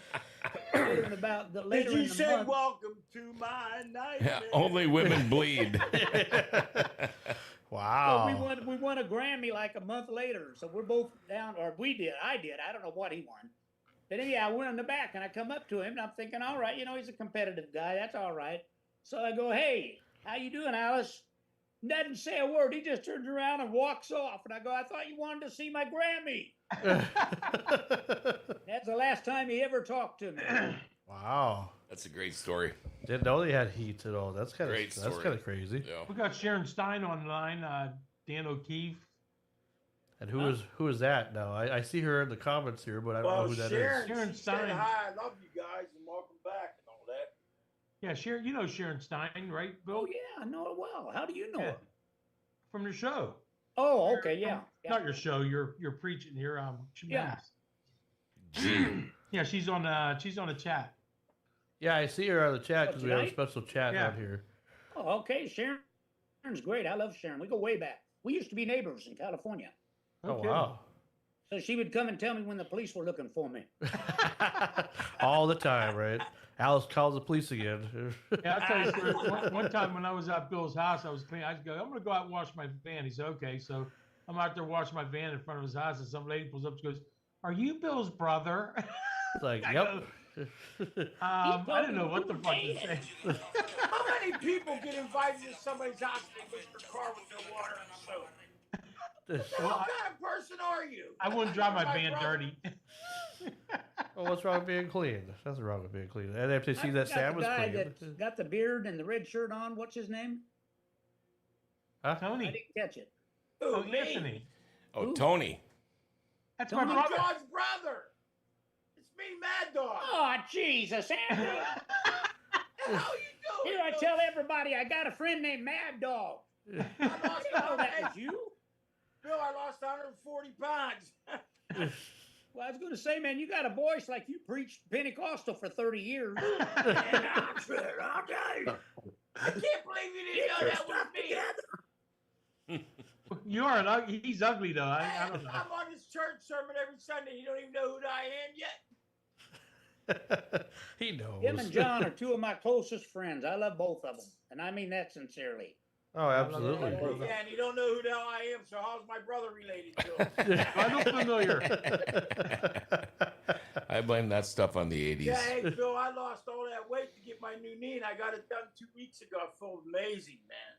in about the later Did you in the say month. welcome to my nightmare? Yeah, only women bleed. Wow. Well, we won a Grammy like a month later, so we're both down, or we did. I did. I don't know what he won. But anyhow, I went in the back and I come up to him and I'm thinking, all right, he's a competitive guy. That's all right. So I go, hey, how you doing, Alice? Doesn't say a word. He just turns around and walks off. And I go, I thought you wanted to see my Grammy. That's the last time he ever talked to me. Wow. That's a great story. Didn't know they had heat at all. That's kind Great of that's story. kind of crazy. Yeah. We got Sharon Stein online, Dan O'Keefe. And who is that now? I see her in the comments here, but I don't know who that is. Sharon she said, Stein. hi, I love you guys and welcome back and all that. Yeah, Sharon, you know Sharon Stein, right, Bill? Oh, yeah, I know her well. How do you know Yeah. her? From your show. Oh, okay, yeah. Not your show, you're preaching here. Yeah. Yeah, she's on the chat. Yeah, I see her on the chat because we have a tonight? special chat Yeah. on here. Oh, okay. Sharon's great. I love Sharon. We go way back. We used to be neighbors in California. Oh Okay. wow. So she would come and tell me when the police were looking for me. All the time, right? Alice calls the police again. Yeah, I'll tell you, sir, one time when I was at Bill's house, I was cleaning. I go, I'm going to go out and wash my van. He said, okay. So I'm out there washing my van in front of his house, and some lady pulls up and goes, are you Bill's brother? It's like, I yep. I didn't know what the fuck to say. How many people get invited to somebody's house and they push their car with no water and soap? What kind of person are you? I wouldn't drive my You're van brother. dirty. Well, what's wrong with being clean? There's nothing wrong with being clean. And if they see that Sam was the guy clean. that's got the beard and the red shirt on. What's his name? Huh? I Tony. didn't catch it. Oh, Who, me? Anthony. Oh, Tony. That's Tony my I'm brother. Dog's brother. It's me, Mad Dog. Oh, Jesus, Andrew. How you doing? Here, I tell everybody I got a friend named Mad Dog. I lost Oh, that was you? Bill, I lost 140 pounds. Well, I was going to say, man, you got a voice like you preached Pentecostal for 30 years. And I'll tell you. I can't believe you didn't know that was me. You are he's ugly though. I don't know. I'm on his church sermon every Sunday. You don't even know who I am yet. He knows. Him and John are two of my closest friends. I love both of them. And I mean that sincerely. Oh, absolutely. Yeah, and you don't know who the hell I am, so how's my brother related to him? I look familiar. I blame that stuff on the 80s. Yeah, hey, Bill, I lost all that weight to get my new knee, and I got it done 2 weeks ago. I feel amazing, man.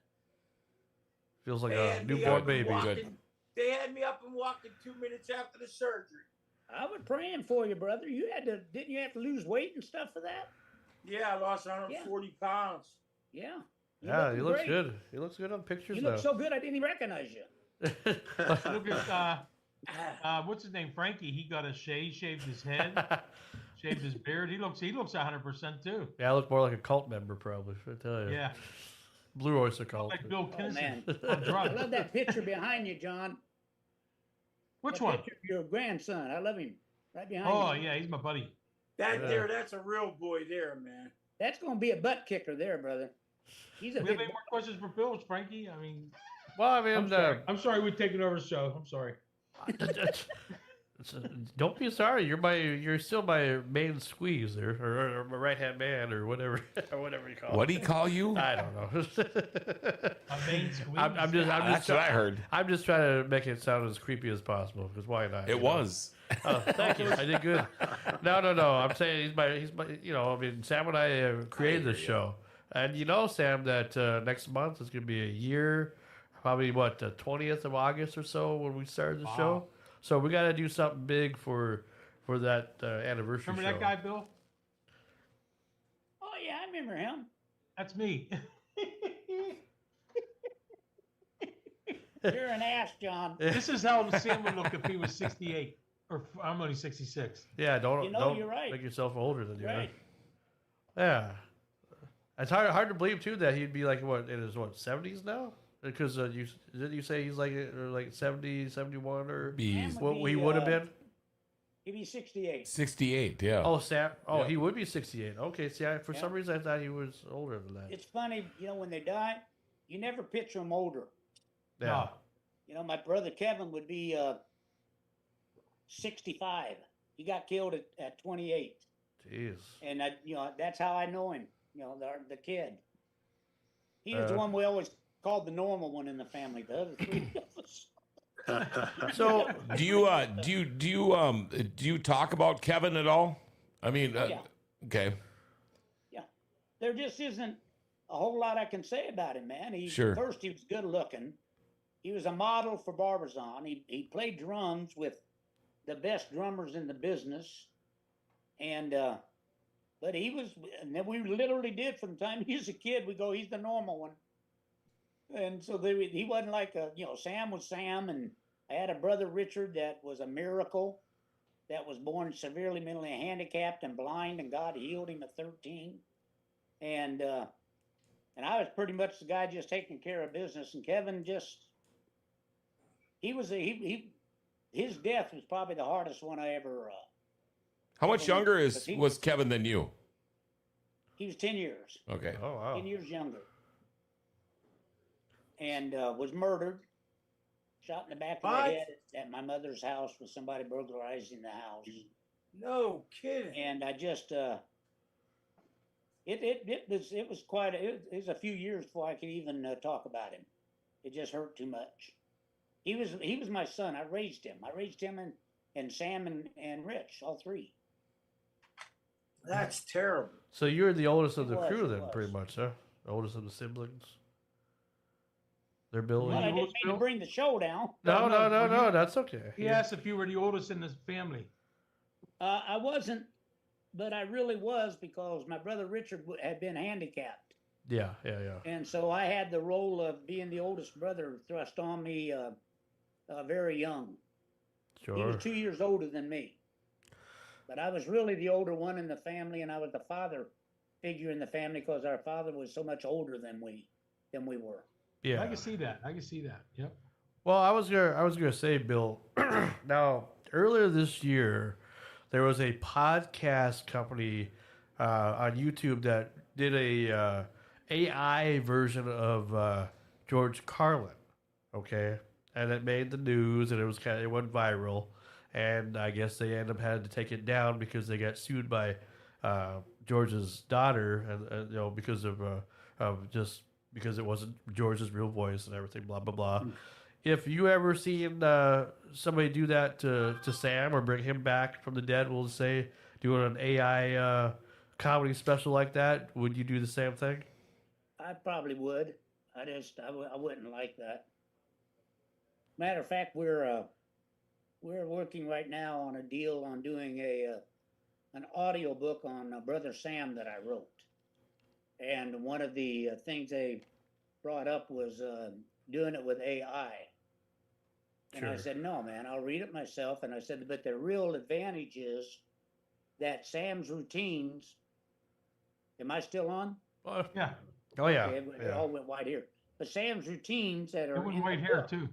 Feels like They a had me newborn up and baby. walking- They had me up and walking 2 minutes after the surgery. I was praying for you, brother. Didn't you have to lose weight and stuff for that? Yeah, I lost 140 pounds. Yeah. Yeah, he looks great. good. He looks good on pictures You now. look so good, I didn't even recognize you. Look at what's his name? Frankie. He got a shave, shaved his head, shaved his beard. He looks 100% too. Yeah, I look more like a cult member, probably. I tell you. Yeah, Blue Oyster Cult. like Bill Oh, KINISON man. on I drugs. love that picture behind you, John. Which That one? picture of your grandson. I love him. Right behind Oh you. yeah, he's my buddy. That's a real boy there, man. That's going to be a butt kicker there, brother. He's a We have big any more questions for Bill, Frankie? I mean, Well, I mean, I'm sorry we're taking over the show. I'm sorry. don't be sorry. You're still my main squeeze there, or my right hand man, or whatever, or whatever you call it. What do he call you? I don't know. My main squeeze. I'm just That's what I heard. I'm just trying to make it sound as creepy as possible, because why not? It you know? was. Oh, thank you. I did good. No. I'm saying he's my. I mean, Sam and I created this show, and Sam, that next month is going to be a year, probably what, the 20th of August or so when we started the show. So we got to do something big for that anniversary. Remember show. that guy, Bill? Oh, yeah, I remember him. That's me. You're an ass, John. This is how Sam would look if he was 68, or I'm only 66. Yeah, don't you're right. make yourself older than you are. Right. Yeah, it's hard to believe too that he'd be like in his 70s now. Because didn't you say he's like 70, 71 or He's Sam what would he be, would have been? He'd be 68. 68, yeah. Oh, Sam. Oh, Yeah. he would be 68. Okay, see, for Yeah. some reason I thought he was older than that. It's funny, when they die, you never picture them older. Yeah. No. My brother Kevin would be 65. He got killed at 28. Jeez. And that's how I know him. The kid. He was the one we always called the normal one in the family. The other three of us. So do you talk about Kevin at all? I mean, Yeah. okay, Yeah. There just isn't a whole lot I can say about him, man. Sure. First, he was good looking. He was a model for Barbizon. He played drums with the best drummers in the business. And, but and then we literally did from the time he was a kid, we go, he's the normal one. And so he wasn't like Sam was Sam. And I had a brother, Richard, that was a miracle, that was born severely mentally handicapped and blind, and God healed him at 13. And I was pretty much the guy just taking care of business. And Kevin his death was probably the hardest one I ever. how much younger was Kevin than you? He was 10 years. Okay. Oh wow. 10 years younger. And was murdered, shot in the back of the What? head at my mother's house with somebody burglarizing the house. No kidding. And I just it was a few years before I could even talk about him. It just hurt too much. He was my son. I raised him and Sam and Rich, all three. That's terrible. So you're the oldest of It the was, crew it then, was. pretty much, huh? The oldest of the siblings. They're building. Well, I you didn't oldest, mean Bill? to bring the show down. No, No, no, no, you- that's okay. He asked if you were the oldest in the family. I wasn't, but I really was, because my brother Richard had been handicapped. Yeah. And so I had the role of being the oldest brother thrust on me very young. He was Sure. 2 years older than me. But I was really the older one in the family, and I was the father figure in the family because our father was so much older than we were. Yeah. I can see that. Yep. Well, I was gonna say, Bill. Now, earlier this year, there was a podcast company on YouTube that did a AI version of George Carlin. Okay, and it made the news, and it went viral, and I guess they ended up having to take it down because they got sued by George's daughter, and because of just because it wasn't George's real voice and everything, blah blah blah. If you ever seen somebody do that to Sam or bring him back from the dead, we'll say, doing an AI comedy special like that, would you do the same thing? I probably would. I wouldn't like that. Matter of fact, we're working right now on a deal on doing an audio book on Brother Sam that I wrote. And one of the things they brought up was doing it with AI. And I Sure. said, no, man, I'll read it myself. And I said, but the real advantage is that Sam's routines. Am I still on? Yeah. Oh yeah. Okay, it all went white here. But Sam's routines that are It went in the white hair book, too.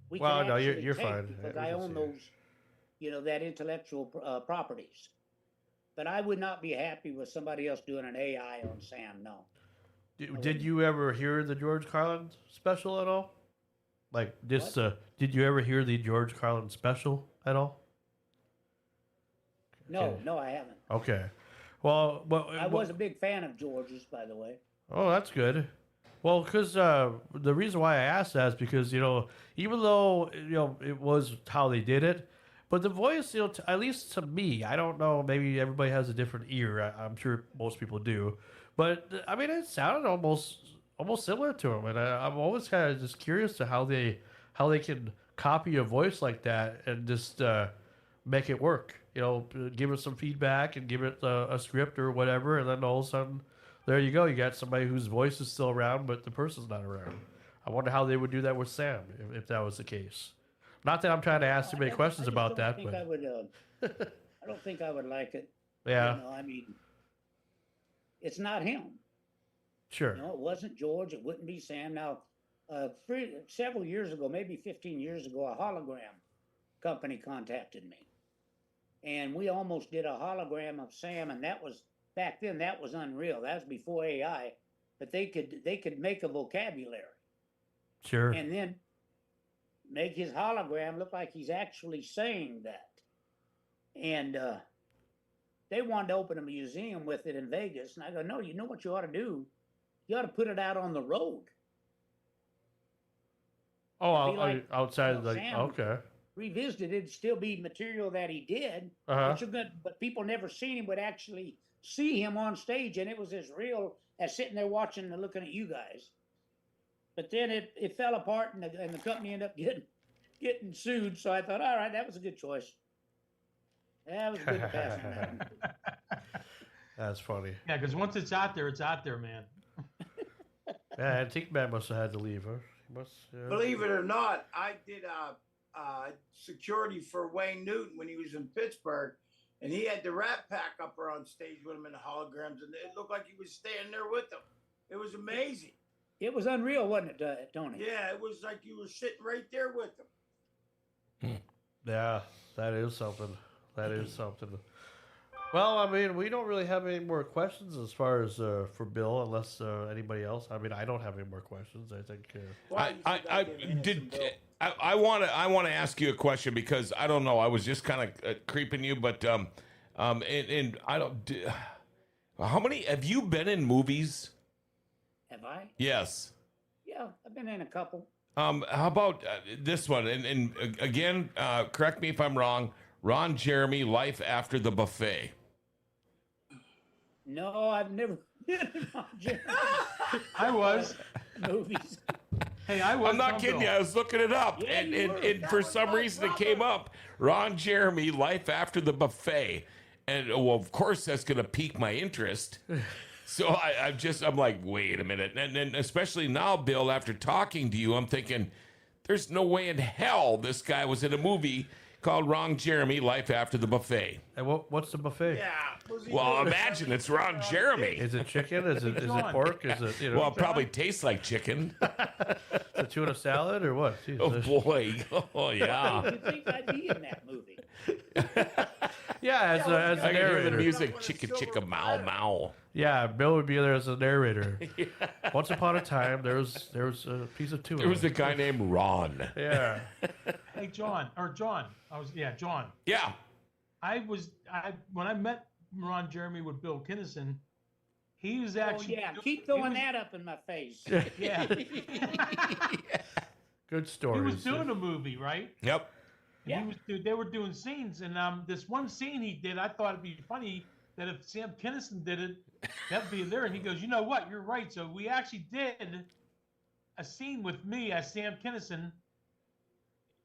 we Well, can no, you're actually take fine. because We I can own see it. those, that intellectual properties. But I would not be happy with somebody else doing an AI on Sam. No. Did you ever hear the George Carlin special at all? Like this? Did you ever hear the George Carlin special at all? No, no, I haven't. Okay. Well, I was a big fan of George's, by the way. Oh, that's good. Well, because the reason why I asked that is because even though it was how they did it, but the voice, at least to me, I don't know. Maybe everybody has a different ear. I'm sure most people do, but I mean, it sounded almost similar to him, and I'm always kind of just curious to how they can copy a voice like that and just make it work. Give it some feedback and give it a script or whatever, and then all of a sudden, there you go. You got somebody whose voice is still around, but the person's not around. I wonder how they would do that with Sam if that was the case. Not that I'm trying to ask too many questions about that, but I don't think I would like it. yeah, I mean, it's not him. sure. It wasn't George. It wouldn't be Sam. Now, several years ago, maybe 15 years ago, a hologram company contacted me, and we almost did a hologram of Sam, and that was back then. That was unreal. That was before AI, but they could make a vocabulary Sure. and then make his hologram look like he's actually saying that. And they wanted to open a museum with it in Vegas. And I go, no, you know what you ought to do? You ought to put it out on the road. Oh, It'd be like, outside, you know, like, Sam okay. Revisited, it'd still be material that he did. Uh-huh. But people never seen him, would actually see him on stage. And it was as real as sitting there watching and looking at you guys. But then it fell apart, and the company ended up getting sued. So I thought, all right, that was a good choice. That was a good pass on that one. That's funny. Yeah, because once it's out there, man. Yeah, Antique Man must have had to leave, huh? He must, Believe it or not, I did security for Wayne Newton when he was in Pittsburgh, and he had the Rat Pack up there on stage with him in the holograms, and it looked like he was standing there with them. It was amazing. It was unreal, wasn't it, Tony? Yeah, it was like you were sitting right there with them. Yeah, that is something. That is something. Well, I mean, we don't really have any more questions as far as for Bill, unless anybody else. I mean, I don't have any more questions. I think. I want to ask you a question because I don't know. I was just kind of creeping you, but and I don't. How many have you been in movies? Have I? Yes. Yeah, I've been in a couple. How about this one? And again, correct me if I'm wrong. Ron Jeremy, Life After the Buffet. No, I've never been in Ron Jeremy. I was. Movies. Hey, I was. I'm not kidding you. I was looking it up, Yeah, and for some reason it came up. Ron Jeremy, Life After the Buffet, and well, of course that's going to pique my interest. So I'm like, wait a minute, and then especially now, Bill, after talking to you, I'm thinking, there's no way in hell this guy was in a movie called Ron Jeremy, Life After the Buffet. And what's the buffet? Yeah. Well, imagine it's Ron Jeremy. Is it chicken? Is it pork? Is it Well, it probably tastes like chicken. is it tuna salad or what? Jeez, Oh boy! Oh yeah! You think I'd be in that movie? Yeah, as a I can hear the narrator. music, chicka chicka mow mow. Yeah, Bill would be there as a narrator. Once upon a time, there was a piece of tuna. There was a guy named Ron. Yeah. Hey, John. John. John. Yeah. When I met Ron Jeremy with Bill KINISON, he was actually. Oh, yeah, keep throwing that up in my face. Yeah. Good story. He was doing a movie, right? Yep. And they were doing scenes, and this one scene he did, I thought it'd be funny that if Sam Kinison did it, that'd be there. And he goes, you know what? You're right. So we actually did a scene with me as Sam Kinison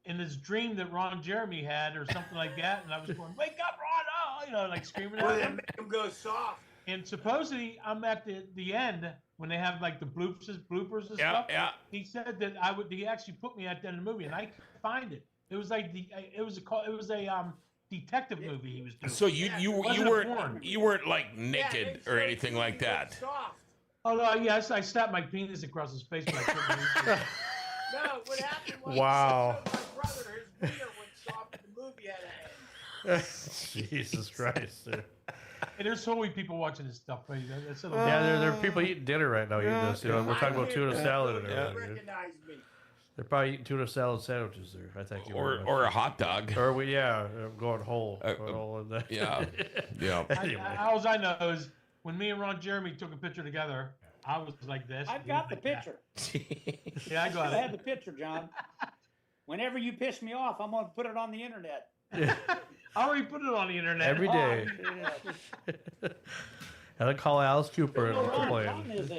in this dream that Ron Jeremy had, or something like that. And I was going, "Wake up, Ron!" Oh, like screaming Well, at they him. make him go soft. And supposedly, I'm at the end when they have like the bloopers and Yeah. stuff. Yeah. He said that he actually put me at the end of the movie, and I couldn't find it. It was like it was a detective movie he was doing. So you Wasn't porn. weren't like naked or anything like that. Soft. Oh no! Yes, I slapped my penis across his face, but I couldn't reach it. No, what happened was Wow. my brother, his beer went soft, and the movie had to end. Jesus Christ. Dude. And there's so many people watching this stuff. Right? That's Yeah, there are people eating dinner right now eating this. You know, we're talking about tuna salad and You everything. dude. recognize me. They're probably eating tuna salad sandwiches there. I think. Or a hot dog. Or going whole. Going whole in that. Yeah. Yeah. All I know is when me and Ron Jeremy took a picture together, I was like this. I've got the picture. Yeah, I got I have it. the picture, John. Whenever you piss me off, I'm going to put it on the internet. I already put it on the internet. Every day. And then call Alice Cooper and Ron complain. is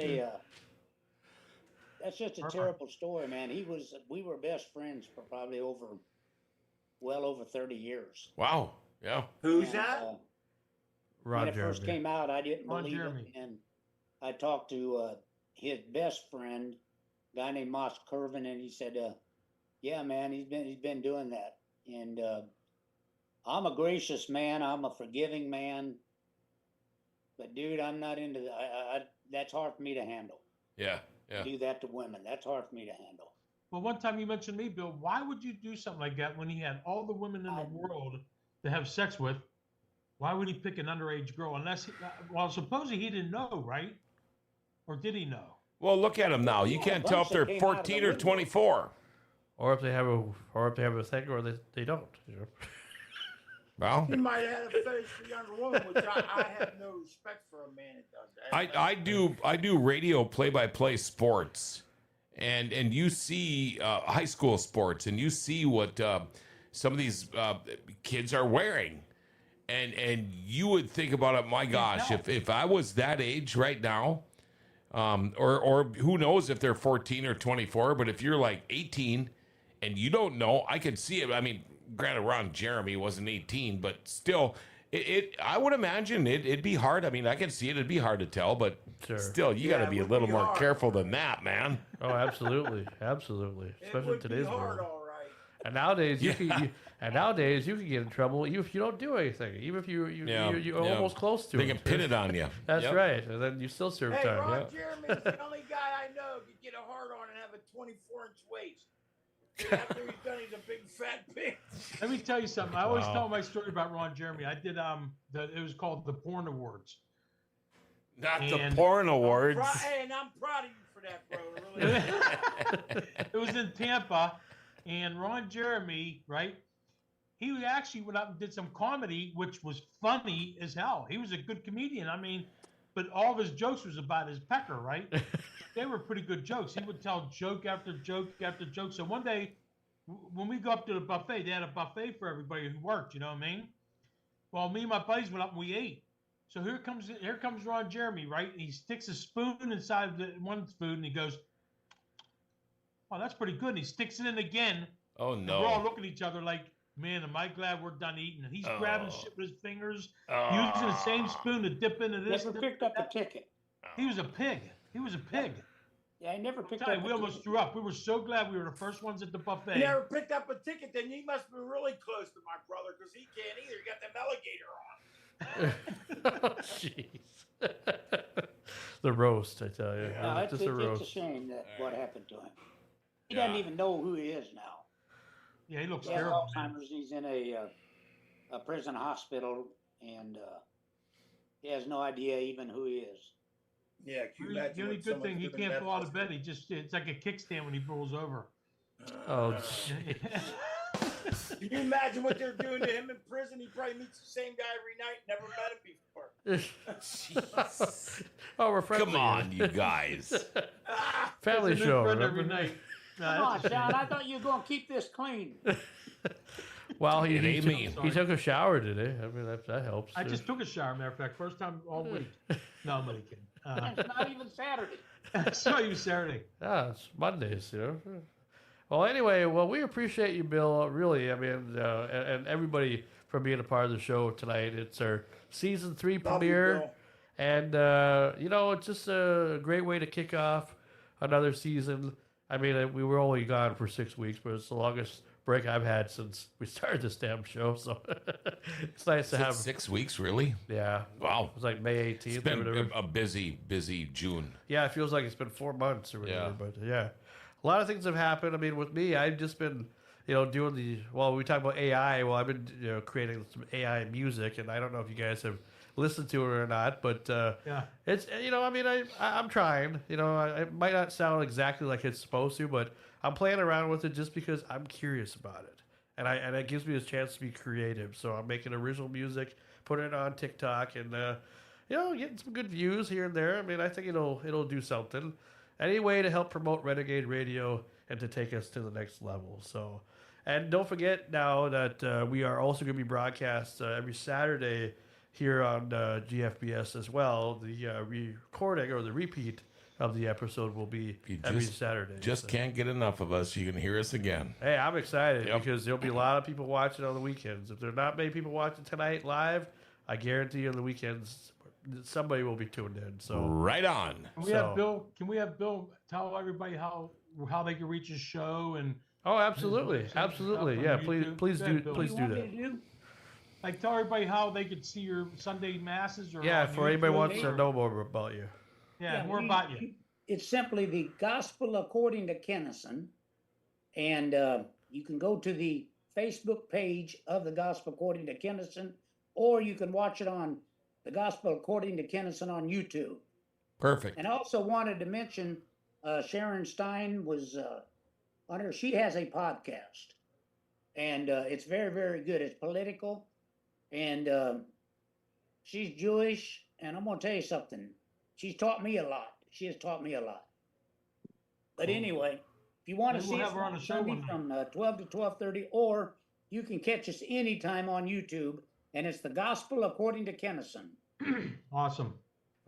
that's just a terrible story, man. We were best friends for probably well over 30 years. Wow. Yeah. Who's And, that? Ron when it first Jeremy. came out, I didn't Ron believe Jeremy. it. And I talked to his best friend, a guy named Moss Curvin, and he said, yeah, man, he's been doing that. And I'm a gracious man. I'm a forgiving man. But, dude, I'm not into that. That's hard for me to handle. Yeah. Yeah. Do that to women. That's hard for me to handle. Well, one time you mentioned me, Bill. Why would you do something like that when he had all the women in the world to have sex with? Why would he pick an underage girl? Unless, supposedly he didn't know, right? Or did he know? Well, look at them now. You can't tell if they're 14 or 24. Or if they have a thing, or they don't. You know. Well, He might have had a fetish for younger women, which I have no respect for a man that does that. I do radio play-by-play sports, and you see high school sports, and you see what some of these kids are wearing, and you would think about it. My gosh, if I was that age right now, or who knows if they're 14 or 24, but if you're like 18 and you don't know, I could see it. I mean, granted, Ron Jeremy wasn't 18, but still, I would imagine it'd be hard. I mean, I can see it. It'd be hard to tell, but still, you got to be a little more careful than that, man. Oh, absolutely, absolutely. Especially in today's world. All right. And nowadays you can get in trouble even if you don't do anything. Even if you're almost close to They it. can pin it on you. That's right, and then you still serve Hey, time. Ron Jeremy's the only guy I know could get a hard on and have a 24-inch waist. After he's done, he's a big fat pig. Let me tell you something. I always tell my story about Ron Jeremy. I did it was called the Porn Awards. Not the Porn Awards. And I'm proud of you for that, bro. Really. It was in Tampa, and Ron Jeremy, right? He actually went up and did some comedy, which was funny as hell. He was a good comedian. I mean, but all of his jokes was about his pecker, right? They were pretty good jokes. He would tell joke after joke after joke. So one day, when we go up to the buffet, they had a buffet for everybody who worked. You know what I mean? Well, me and my buddies went up and we ate. So here comes Ron Jeremy, right? And he sticks a spoon inside of the one food and he goes, "Oh, that's pretty good." And he sticks it in again. Oh no! We're all looking at each other like, "Man, am I glad we're done eating?" And he's grabbing shit with his fingers, using the same spoon to dip into this. Never picked up a ticket. He was a pig. He was a pig. Yeah, I never picked up. We almost threw up. We were so glad we were the first ones at the buffet. You never picked up a ticket, then you must be really close to my brother because he can't either. He got the alligator on. Oh, jeez. The roast, I tell you. No, Just a roast. it's a shame that what happened to him. He doesn't even know who he is now. Yeah, he looks He has terrible. Alzheimer's. He's in a prison hospital, and he has no idea even who he is. Yeah, can you The imagine only what good someone thing, he did in can't fall out Memphis? of bed. It's like a kickstand when he rolls over. Oh, Can you imagine what they're doing to him in prison? He probably meets the same guy every night, never met him before. oh, we're friendly. Come on, you guys. Family It's a new show. friend Remember? every night. Come on, Sean. I thought you were going to keep this clean. Well, It ain't me. he took a shower today. I mean, that helps. I just took a shower, matter of fact, first time all week. No, I'm only kidding. It's not even Saturday. I saw you Saturday. Yeah, it's Mondays, Well, anyway, we appreciate you, Bill. Really, I mean, and everybody for being a part of the show tonight. It's our season 3 premiere, and it's just a great way to kick off another season. I mean, we were only gone for 6 weeks, but it's the longest break I've had since we started this damn show. So it's nice to have 6 weeks, really? Yeah. Wow. It was like May 18th. It's been or whatever. a busy June. Yeah, it feels like it's been 4 months or whatever. Yeah. But yeah, a lot of things have happened. I mean, with me, I've just been, doing we talk about AI. Well, I've been, creating some AI music, and I don't know if you guys have listened to it or not, but Yeah. it's, I mean, I'm trying. It might not sound exactly like it's supposed to, but I'm playing around with it just because I'm curious about it, and it gives me a chance to be creative. So I'm making original music, putting it on TikTok, and getting some good views here and there. I mean, I think it'll do something. Any way to help promote Renegade Radio and to take us to the next level. So, and don't forget now that we are also going to be broadcast every Saturday here on GFBS as well. The recording or the repeat of the episode will be every Saturday. Just can't get enough of us. You can hear us again. Hey, I'm excited Yep. because there'll be a lot of people watching on the weekends. If there are not many people watching tonight live, I guarantee you on the weekends somebody will be tuned in. So Right on. Can we have Bill tell everybody how they can reach his show and Oh, absolutely, absolutely. Yeah, please Go ahead, do Bill. that. like tell everybody how they could see your Sunday masses or Yeah, on for anybody YouTube wants to or- know more about you. Yeah, more about you. It's simply the Gospel According to KINISON. And you can go to the Facebook page of the Gospel According to KINISON, or you can watch it on the Gospel According to KINISON on YouTube. Perfect. And I also wanted to mention Sharon Stein was on her. She has a podcast, and it's very, very good. It's political, and she's Jewish. And I'm gonna tell you something. She's taught me a lot. She has taught me a lot. But anyway, if you want to Maybe see we'll us have her on on the show Sunday one night. from 12 to 12:30, or you can catch us anytime on YouTube, and it's the Gospel According to KINISON. Awesome.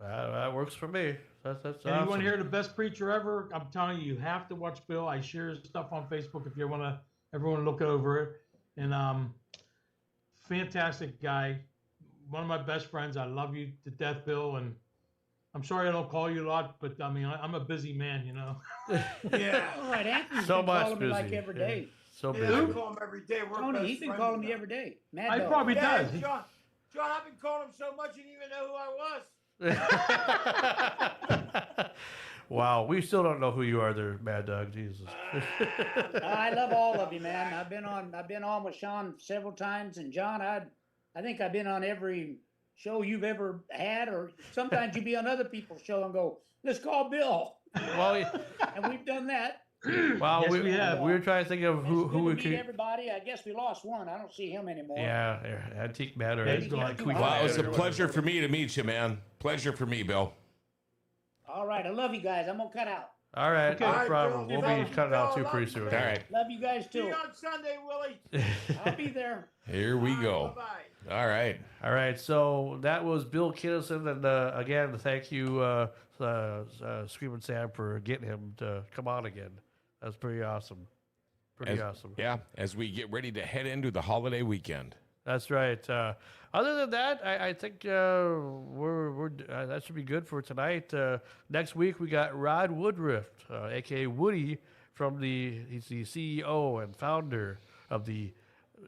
That works for me. That's And you awesome. want to hear the best preacher ever? I'm telling you, you have to watch Bill. I share his stuff on Facebook if you want to. Everyone look over it. And fantastic guy, one of my best friends. I love you to death, Bill. And I'm sorry I don't call you a lot, but I mean I'm a busy man, you know. Yeah. All right, Anthony's So been much calling me like busy. every Yeah. day. So Yeah, I busy. call him every day. We're Tony, best he's been friends calling me now. every day. I MADDOG. probably Yeah, does. John, I've been calling him so much you didn't even know who I was. Wow, we still don't know who you are there, Mad Dog. Jesus. I love all of you, man. I've been on with Sean several times, and John, I think I've been on every show you've ever had, or sometimes you be on other people's show and go, let's call Bill, Well, and we've done that. well, Yes, we we have. were trying to think of It's who good we to meet could. everybody. I guess we lost one. I don't see him anymore. Yeah, Antique Matter. Maybe It's like he's Queen too Well, high. it's a Matter. pleasure for me to meet you, man. Pleasure for me, Bill. All right, I love you guys. I'm gonna cut out. All right, Okay. no All right, problem. Bill. We'll be cutting out too Bill, pretty love soon. you, All right, Love you guys See too. you on Sunday, Willie. I'll be there. here we go. Bye-bye. All right. All right, so that was Bill KINISON, and again, thank you, Screaming Sam, for getting him to come on again. That's pretty awesome. Pretty awesome. Yeah, as we get ready to head into the holiday weekend. That's right. Other than that, I think we're that should be good for tonight. Next week we got Rod Woodruff, aka Woody, he's the CEO and founder of the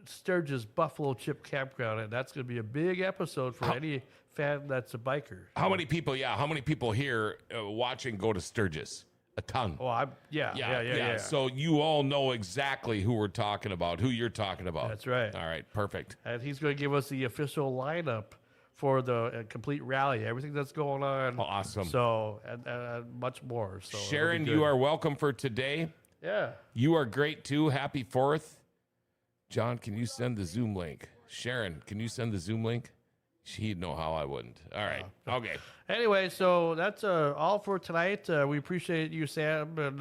Sturgis Buffalo Chip Campground, and that's going to be a big episode for any fan that's a biker. How many people? Yeah, how many people here watching go to Sturgis? A ton. Oh, yeah. So you all know exactly who we're talking about, who you're talking about. That's right. All right, perfect. And he's going to give us the official lineup for the complete rally, everything that's going on. Awesome. So, and much more. So it'll be Sharon, good. you are welcome for today. Yeah. You are great too. Happy 4th. John, can you send the Zoom link? Sharon, can you send the Zoom link? She'd know how, I wouldn't. All right. Okay. Anyway, so that's all for tonight. We appreciate you, Sam, and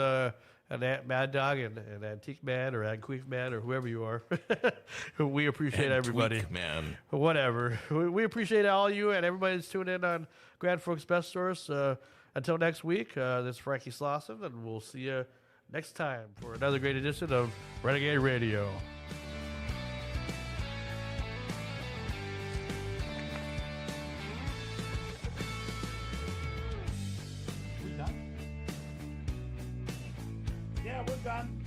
Mad Dog, and Antique Man, or Anqueef Man, or whoever you are. We appreciate everybody. Tweak, man. Whatever. We appreciate all you and everybody that's tuned in on Grand Forks Best Source. Until next week, this is Frankie SLAWSON, and we'll see you next time for another great edition of Renegade Radio. Yeah, we're done.